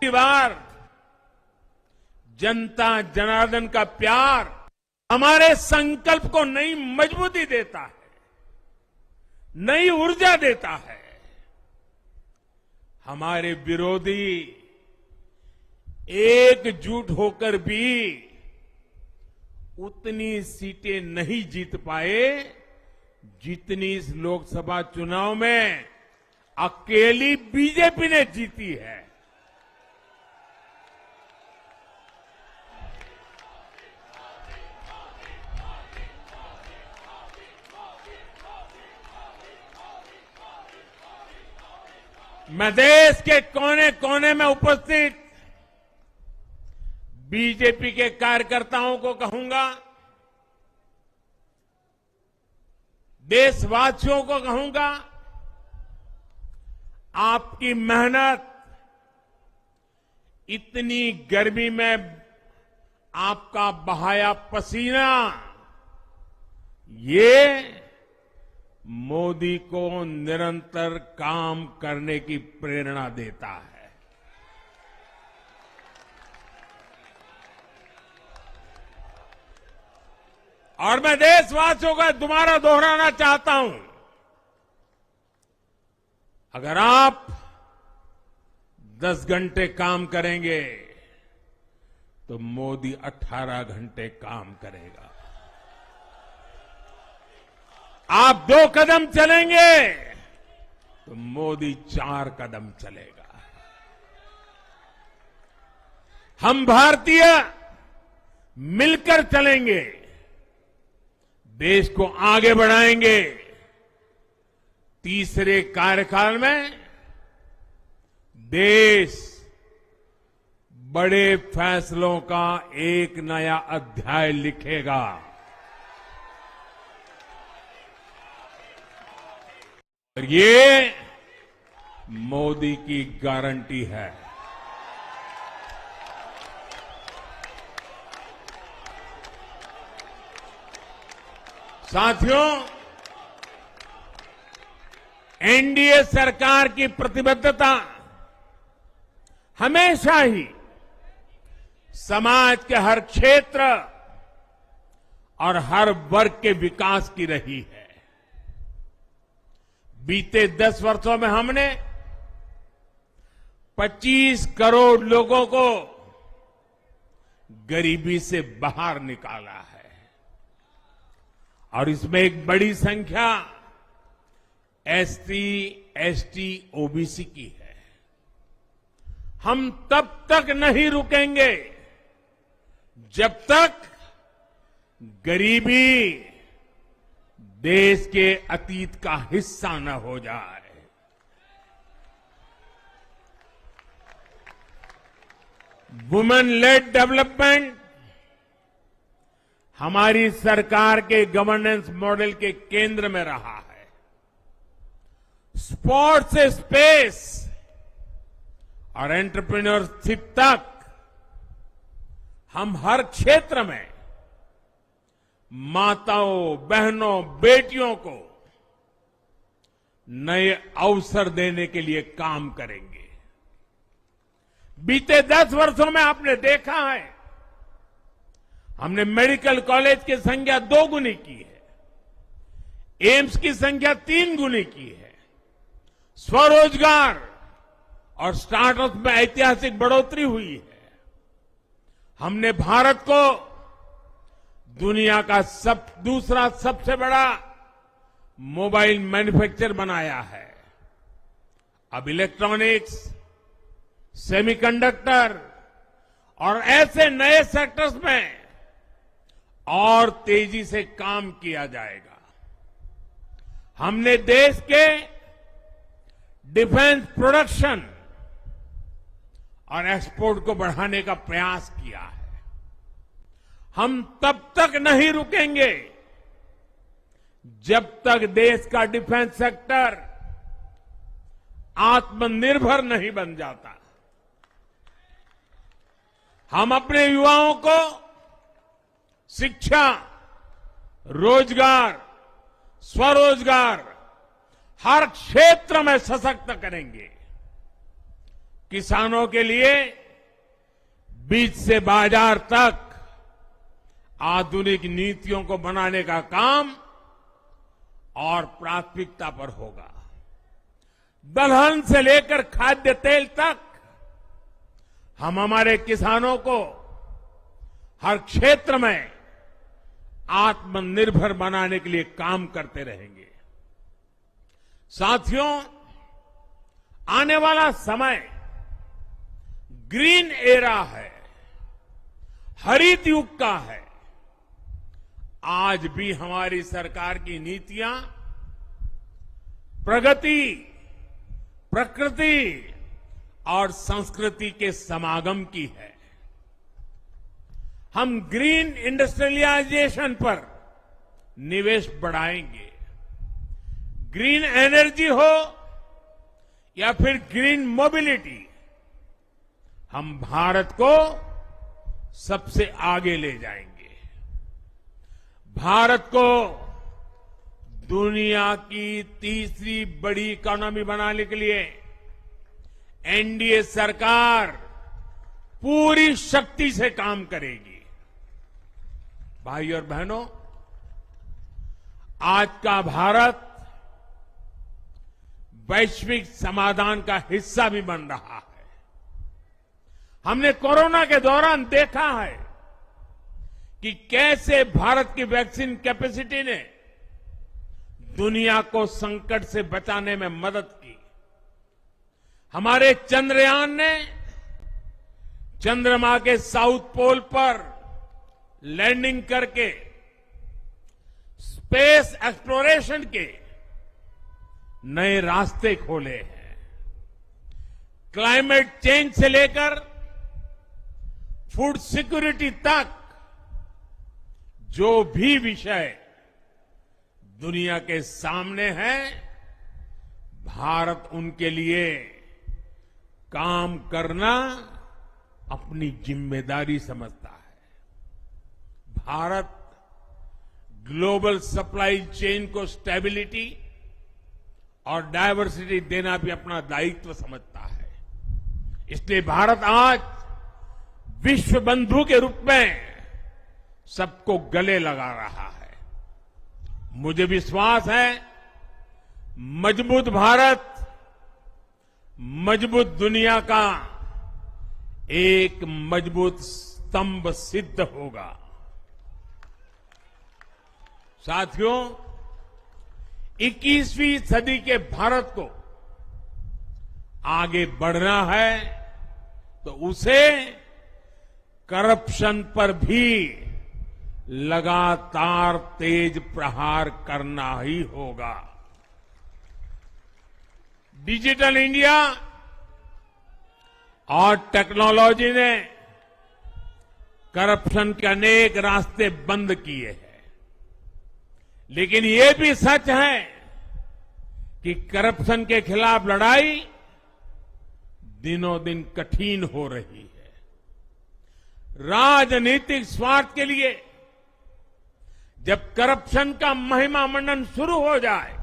बार जनता जनार्दन का प्यार हमारे संकल्प को नई मजबूती देता है, नई ऊर्जा देता है। हमारे विरोधी एकजुट होकर भी उतनी सीटें नहीं जीत पाए जितनी इस लोकसभा चुनाव में अकेली बीजेपी ने जीती है। मैं देश के कोने कोने में उपस्थित बीजेपी के कार्यकर्ताओं को कहूंगा, देशवासियों को कहूंगा, आपकी मेहनत, इतनी गर्मी में आपका बहाया पसीना, ये मोदी को निरंतर काम करने की प्रेरणा देता है। और मैं देशवासियों को दोबारा दोहराना चाहता हूं, अगर आप 10 घंटे काम करेंगे तो मोदी 18 घंटे काम करेगा। आप 2 कदम चलेंगे तो मोदी 4 कदम चलेगा। हम भारतीय मिलकर चलेंगे, देश को आगे बढ़ाएंगे। तीसरे कार्यकाल में देश बड़े फैसलों का एक नया अध्याय लिखेगा। और ये मोदी की गारंटी है। साथियों, एनडीए सरकार की प्रतिबद्धता हमेशा ही समाज के हर क्षेत्र और हर वर्ग के विकास की रही है। बीते 10 वर्षों में हमने 25 करोड़ लोगों को गरीबी से बाहर निकाला है और इसमें एक बड़ी संख्या एसटी, एसटी, ओबीसी की है। हम तब तक नहीं रुकेंगे जब तक गरीबी देश के अतीत का हिस्सा न हो जाए। वुमेन लेड डेवलपमेंट हमारी सरकार के गवर्नेंस मॉडल के केंद्र में रहा है। स्पोर्ट्स से स्पेस और एंटरप्रेन्योरशिप तक हम हर क्षेत्र में माताओं, बहनों, बेटियों को नए अवसर देने के लिए काम करेंगे। बीते 10 वर्षों में आपने देखा है, हमने मेडिकल कॉलेज की संख्या 2 गुनी की है, एम्स की संख्या 3 गुनी की है, स्वरोजगार और स्टार्टअप में ऐतिहासिक बढ़ोतरी हुई है। हमने भारत को दुनिया का दूसरा सबसे बड़ा मोबाइल मैन्युफैक्चर बनाया है। अब इलेक्ट्रॉनिक्स, सेमीकंडक्टर और ऐसे नए सेक्टर्स में और तेजी से काम किया जाएगा। हमने देश के डिफेंस प्रोडक्शन और एक्सपोर्ट को बढ़ाने का प्रयास किया है। हम तब तक नहीं रुकेंगे जब तक देश का डिफेंस सेक्टर आत्मनिर्भर नहीं बन जाता। हम अपने युवाओं को शिक्षा, रोजगार, स्वरोजगार हर क्षेत्र में सशक्त करेंगे। किसानों के लिए बीज से बाजार तक आधुनिक नीतियों को बनाने का काम और प्राथमिकता पर होगा। दलहन से लेकर खाद्य तेल तक हम हमारे किसानों को हर क्षेत्र में आत्मनिर्भर बनाने के लिए काम करते रहेंगे। साथियों, आने वाला समय ग्रीन एरा है, हरित युग का है। आज भी हमारी सरकार की नीतियां प्रगति, प्रकृति और संस्कृति के समागम की है। हम ग्रीन इंडस्ट्रियलाइजेशन पर निवेश बढ़ाएंगे। ग्रीन एनर्जी हो या फिर ग्रीन मोबिलिटी, हम भारत को सबसे आगे ले जाएंगे। भारत को दुनिया की तीसरी बड़ी इकोनॉमी बनाने के लिए एनडीए सरकार पूरी शक्ति से काम करेगी। भाई और बहनों, आज का भारत वैश्विक समाधान का हिस्सा भी बन रहा है। हमने कोरोना के दौरान देखा है कि कैसे भारत की वैक्सीन कैपेसिटी ने दुनिया को संकट से बचाने में मदद की। हमारे चंद्रयान ने चंद्रमा के साउथ पोल पर लैंडिंग करके स्पेस एक्सप्लोरेशन के नए रास्ते खोले हैं। क्लाइमेट चेंज से लेकर फूड सिक्योरिटी तक जो भी विषय दुनिया के सामने है, भारत उनके लिए काम करना अपनी जिम्मेदारी समझता है। भारत ग्लोबल सप्लाई चेन को स्टेबिलिटी और डायवर्सिटी देना भी अपना दायित्व समझता है। इसलिए भारत आज विश्व बंधु के रूप में सबको गले लगा रहा है। मुझे विश्वास है मजबूत भारत मजबूत दुनिया का एक मजबूत स्तंभ सिद्ध होगा। साथियों, 21वीं सदी के भारत को आगे बढ़ना है तो उसे करप्शन पर भी लगातार तेज प्रहार करना ही होगा। डिजिटल इंडिया और टेक्नोलॉजी ने करप्शन के अनेक रास्ते बंद किए हैं, लेकिन ये भी सच है कि करप्शन के खिलाफ लड़ाई दिनों दिन कठिन हो रही है। राजनीतिक स्वार्थ के लिए जब करप्शन का महिमा मंडन शुरू हो जाए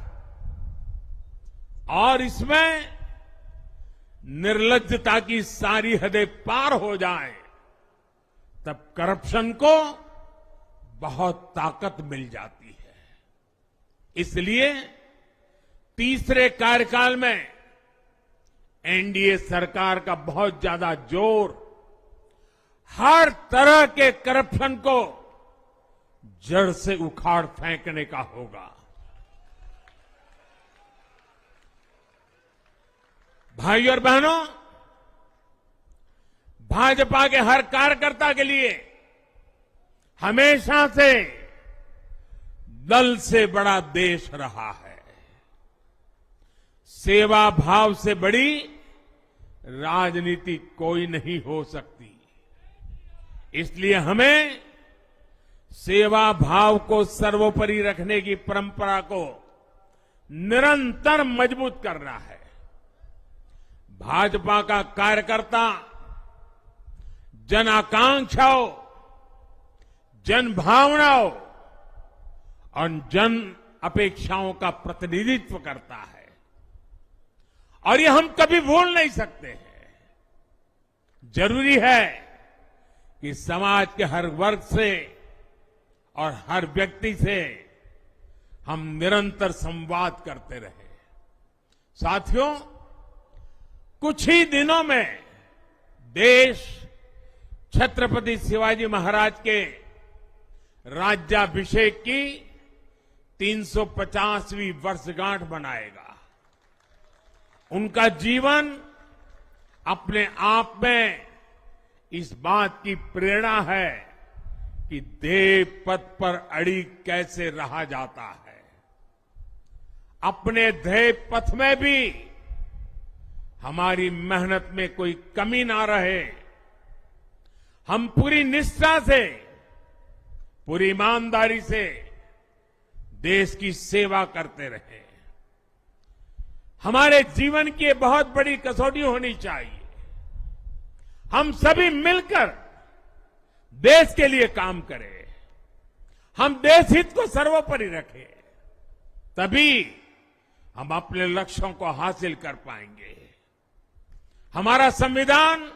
और इसमें निर्लज्जता की सारी हदें पार हो जाए, तब करप्शन को बहुत ताकत मिल जाती है। इसलिए तीसरे कार्यकाल में एनडीए सरकार का बहुत ज्यादा जोर हर तरह के करप्शन को जड़ से उखाड़ फेंकने का होगा। भाइयों और बहनों, भाजपा के हर कार्यकर्ता के लिए हमेशा से दल से बड़ा देश रहा है। सेवा भाव से बड़ी राजनीति कोई नहीं हो सकती। इसलिए हमें सेवा भाव को सर्वोपरि रखने की परंपरा को निरंतर मजबूत करना है। भाजपा का कार्यकर्ता जन आकांक्षाओं, जन भावनाओं और जन अपेक्षाओं का प्रतिनिधित्व करता है और ये हम कभी भूल नहीं सकते हैं। जरूरी है कि समाज के हर वर्ग से और हर व्यक्ति से हम निरंतर संवाद करते रहे। साथियों, कुछ ही दिनों में देश छत्रपति शिवाजी महाराज के राज्याभिषेक की 350वीं वर्षगांठ मनाएगा। उनका जीवन अपने आप में इस बात की प्रेरणा है कि देव पथ पर अड़ी कैसे रहा जाता है। अपने देव पथ में भी हमारी मेहनत में कोई कमी ना रहे। हम पूरी निष्ठा से, पूरी ईमानदारी से देश की सेवा करते रहे। हमारे जीवन की बहुत बड़ी कसौटी होनी चाहिए। हम सभी मिलकर देश के लिए काम करें, हम देश हित को सर्वोपरि रखें, तभी हम अपने लक्ष्यों को हासिल कर पाएंगे। हमारा संविधान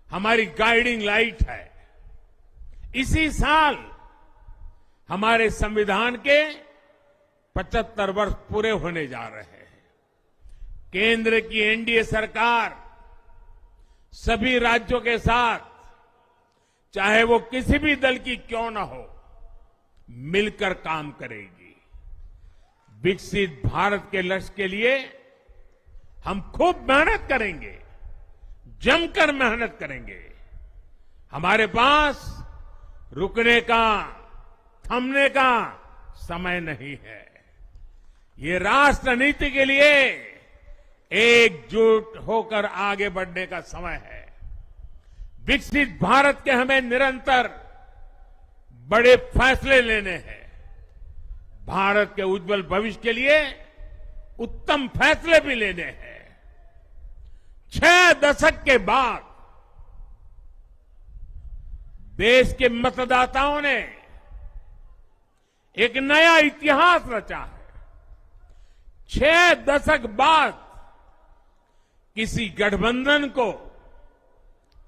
हमारी गाइडिंग लाइट है। इसी साल हमारे संविधान के 75 वर्ष पूरे होने जा रहे हैं। केंद्र की एनडीए सरकार सभी राज्यों के साथ, चाहे वो किसी भी दल की क्यों न हो, मिलकर काम करेगी। विकसित भारत के लक्ष्य के लिए हम खूब मेहनत करेंगे, जमकर मेहनत करेंगे। हमारे पास रुकने का, थमने का समय नहीं है। ये राष्ट्र नीति के लिए एकजुट होकर आगे बढ़ने का समय है। विकसित भारत के हमें निरंतर बड़े फैसले लेने हैं। भारत के उज्जवल भविष्य के लिए उत्तम फैसले भी लेने हैं। 6 दशक के बाद देश के मतदाताओं ने एक नया इतिहास रचा है। 6 दशक बाद किसी गठबंधन को,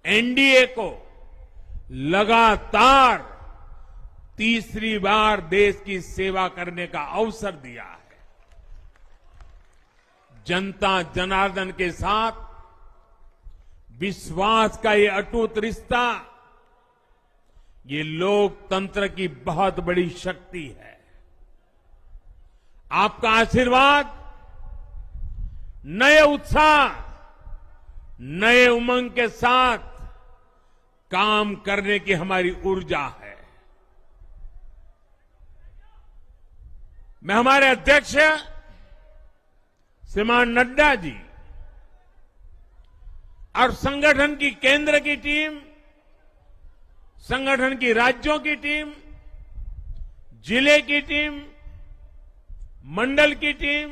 एनडीए को लगातार तीसरी बार देश की सेवा करने का अवसर दिया है। जनता जनार्दन के साथ विश्वास का ये अटूट रिश्ता, ये लोकतंत्र की बहुत बड़ी शक्ति है। आपका आशीर्वाद नए उत्साह, नए उमंग के साथ काम करने की हमारी ऊर्जा है। मैं हमारे अध्यक्ष श्रीमान नड्डा जी और संगठन की केंद्र की टीम, संगठन की राज्यों की टीम, जिले की टीम, मंडल की टीम,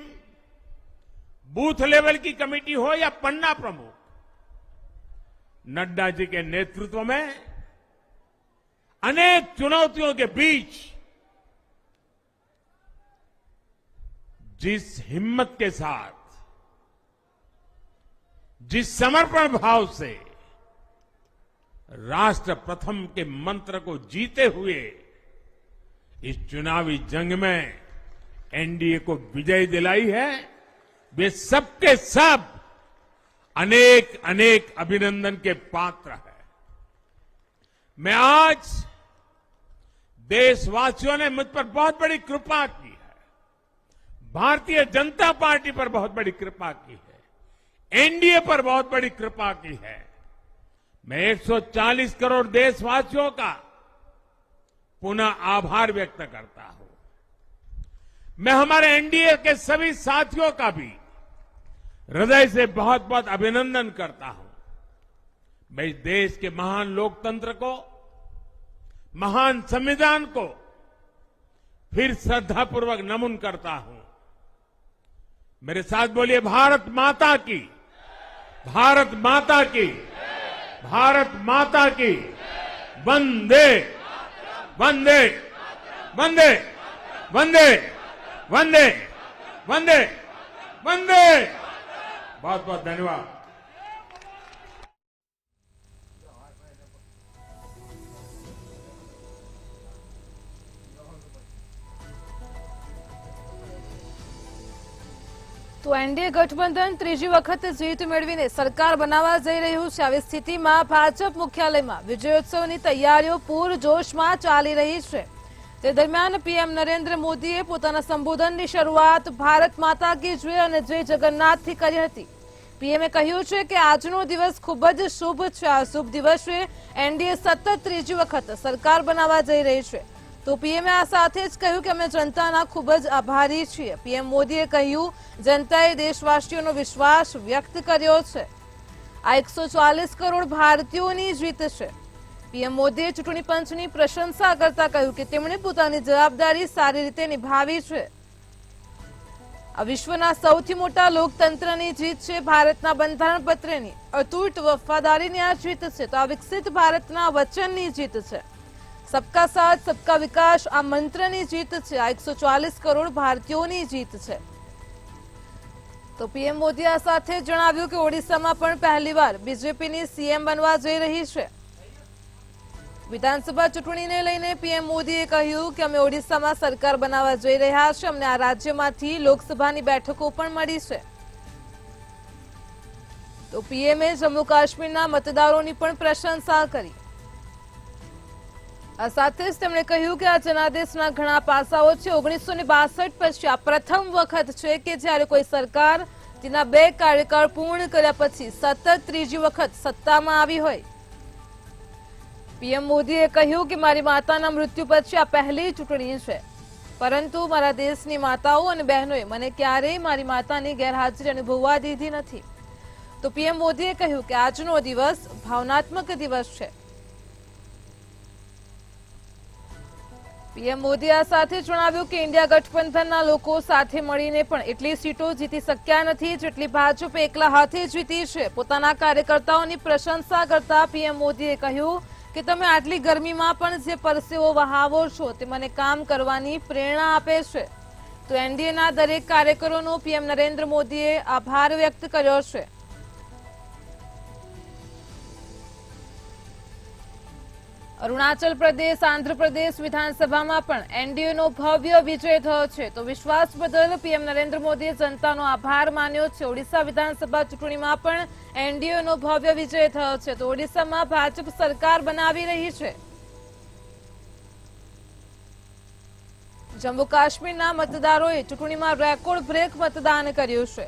बूथ लेवल की कमेटी हो या पन्ना प्रमुख, नड्डा जी के नेतृत्व में अनेक चुनौतियों के बीच जिस हिम्मत के साथ, जिस समर्पण भाव से राष्ट्र प्रथम के मंत्र को जीते हुए इस चुनावी जंग में एनडीए को विजय दिलाई है, वे सबके सब अनेक अनेक अभिनंदन के पात्र हैं। मैं आज देशवासियों ने मुझ पर बहुत बड़ी कृपा की है, भारतीय जनता पार्टी पर बहुत बड़ी कृपा की है, एनडीए पर बहुत बड़ी कृपा की है। मैं 140 करोड़ देशवासियों का पुनः आभार व्यक्त करता हूं। मैं हमारे एनडीए के सभी साथियों का भी हृदय से बहुत बहुत अभिनंदन करता हूं। मैं इस देश के महान लोकतंत्र को, महान संविधान को फिर श्रद्धापूर्वक नमन करता हूं। मेरे साथ बोलिए, भारत माता की, भारत माता की, भारत माता की, वंदे वंदे वंदे वंदे वंदे वंदे वंदे। बहुत बहुत धन्यवाद। તો એનડીએ ગઠબંધન ત્રીજી વખત જીત મેળવીને સરકાર બનાવવા જઈ રહ્યું છે। આવી સ્થિતિમાં ભાજપ મુખ્યાલયમાં વિજયોત્સવની તૈયારીઓ પૂરજોશમાં ચાલી રહી છે। તે દરમિયાન પીએમ નરેન્દ્ર મોદીએ પોતાના સંબોધનની શરૂઆત ભારત માતા કી જય અને જય જગન્નાથથી કરી હતી। પીએમએ કહ્યું છે કે આજનો દિવસ ખૂબ જ શુભ છે। આ શુભ દિવસે એનડીએ સતત ત્રીજી વખત સરકાર બનાવવા જઈ રહી છે। તો પીએમએ આ સાથે જ કહ્યું કે અમે જનતાના ખૂબ જ આભારી છીએ। પીએમ મોદીએ કહ્યું, જનતાએ દેશવાસીઓનો વિશ્વાસ વ્યક્ત કર્યો છે। આ 140 કરોડ ભારતીયોની જીત છે। પીએમ મોદીએ ચૂંટણી પંચની પ્રશંસા કરતા કહ્યું કે તેમણે પોતાની જવાબદારી સારી રીતે નિભાવી છે। આ વિશ્વના સૌથી મોટા લોકતંત્રની જીત છે। ભારતના બંધારણ પત્રની અતૂટ વફાદારીની આ જીત છે। તો આ વિકસિત ભારતના વચનની જીત છે। सबका साथ सबका विकास आ मंत्रनी जीत है। आ 140 करोड़ भारतीयों जीत है। तो पीएम मोदी आ साथे जणाव्યું કે ઓડિશામાં પણ પહેલીવાર બીજેપીની સીએમ બનવા જઈ રહી છે। વિધાનસભા ચૂંટણીને લઈને પીએમ મોદીએ કહ્યું કે અમે ઓડિશામાં સરકાર બનાવવા જઈ રહ્યા છીએ, અમને આ રાજ્યમાંથી લોકસભાની બેઠકો પણ મળી છે. તો પીએમએ જમ્મુ કાશ્મીરના મતદારોની પણ પ્રશંસા કરી. આ સાથે જ તેમણે કહ્યું કે આ જનાદેશના ઘણા પાસાઓ છે. 1962 પછી આ પ્રથમ વખત છે કે જ્યારે કોઈ સરકાર તેના 2 કાર્યકાળ પૂર્ણ કર્યા પછી સતત ત્રીજી વખત સત્તામાં આવી હોય. પીએમ મોદીએ કહ્યું કે મારી માતાના મૃત્યુ પછી આ પહેલી ચૂંટણી છે, પરંતુ મારા દેશની માતાઓ અને બહેનોએ મને ક્યારેય મારી માતાની ગેરહાજરી અનુભવવા દીધી નથી. તો પીએમ મોદીએ કહ્યું કે આજનો દિવસ ભાવનાત્મક દિવસ છે. પીએમ મોદીએ આ સાથે જણાવ્યું કે ઇન્ડિયા ગઠબંધનના લોકો સાથે મળીને પણ એટલી સીટો જીતી શક્યા નથી જેટલી ભાજપ એકલા હાથે જીતી છે. પોતાના કાર્યકર્તાઓની પ્રશંસા કરતા પીએમ મોદીએ કહ્યું કે તમે આટલી ગરમીમાં પણ જે પરસેવો વહાવો છો તે મને કામ કરવાની પ્રેરણા આપે છે. તો એનડીએના દરેક કાર્યકરોનો પીએમ નરેન્દ્ર મોદીએ આભાર વ્યક્ત કર્યો છે. અરુણાચલ પ્રદેશ, આંધ્રપ્રદેશ વિધાનસભામાં પણ એનડીએનો ભવ્ય વિજય થયો છે. તો વિશ્વાસ બદલ પીએમ નરેન્દ્ર મોદીએ જનતાનો આભાર માન્યો છે. ઓડિશા વિધાનસભા ચૂંટણીમાં પણ એનડીએનો ભવ્ય વિજય થયો છે. તો ઓડિશામાં ભાજપ સરકાર બનાવી રહી છે. જમ્મુ કાશ્મીરના મતદારોએ ચૂંટણીમાં રેકોર્ડ બ્રેક મતદાન કર્યું છે.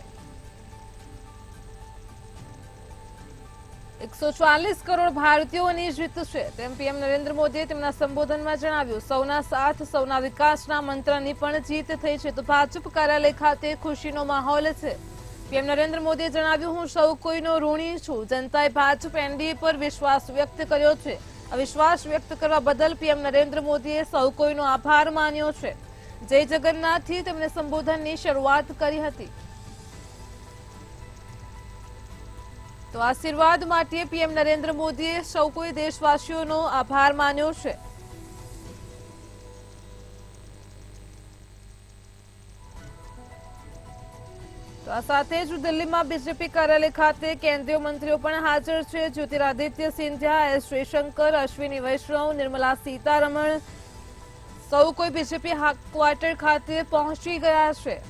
140 કરોડ ભારતીયોની જીત છે તેમ પીએમ નરેન્દ્ર મોદીએ તેમના સંબોધનમાં જણાવ્યું. સૌના સાથ, સૌના વિકાસના મંત્રની પણ જીત થઈ છે. તો ભાજપ કાર્યાલય ખાતે ખુશીનો માહોલ છે. પીએમ નરેન્દ્ર મોદીએ જણાવ્યું, હું સૌ કોઈનો ઋણી છું. જનતાએ ભાજપ એનડીએ પર વિશ્વાસ વ્યક્ત કર્યો છે. આ વિશ્વાસ વ્યક્ત કરવા બદલ પીએમ નરેન્દ્ર મોદીએ સૌ કોઈનો આભાર માન્યો છે. જય જગન્નાથથી તેમણે સંબોધનની શરૂઆત કરી હતી. તો આશીર્વાદ માટે પીએમ નરેન્દ્ર મોદીએ સૌ કોઈ દેશવાસીઓનો આભાર માન્યો છે. તો આ સાથે જ દિલ્હીમાં બીજેપી કાર્યાલય ખાતે કેન્દ્રીય મંત્રીઓ પણ હાજર છે. જ્યોતિરાદિત્ય સિંધિયા, એસ જયશંકર, અશ્વિની વૈષ્ણવ, નિર્મલા સીતારમણ સૌ કોઈ બીજેપી ક્વાર્ટર ખાતે પહોંચી ગયા છે.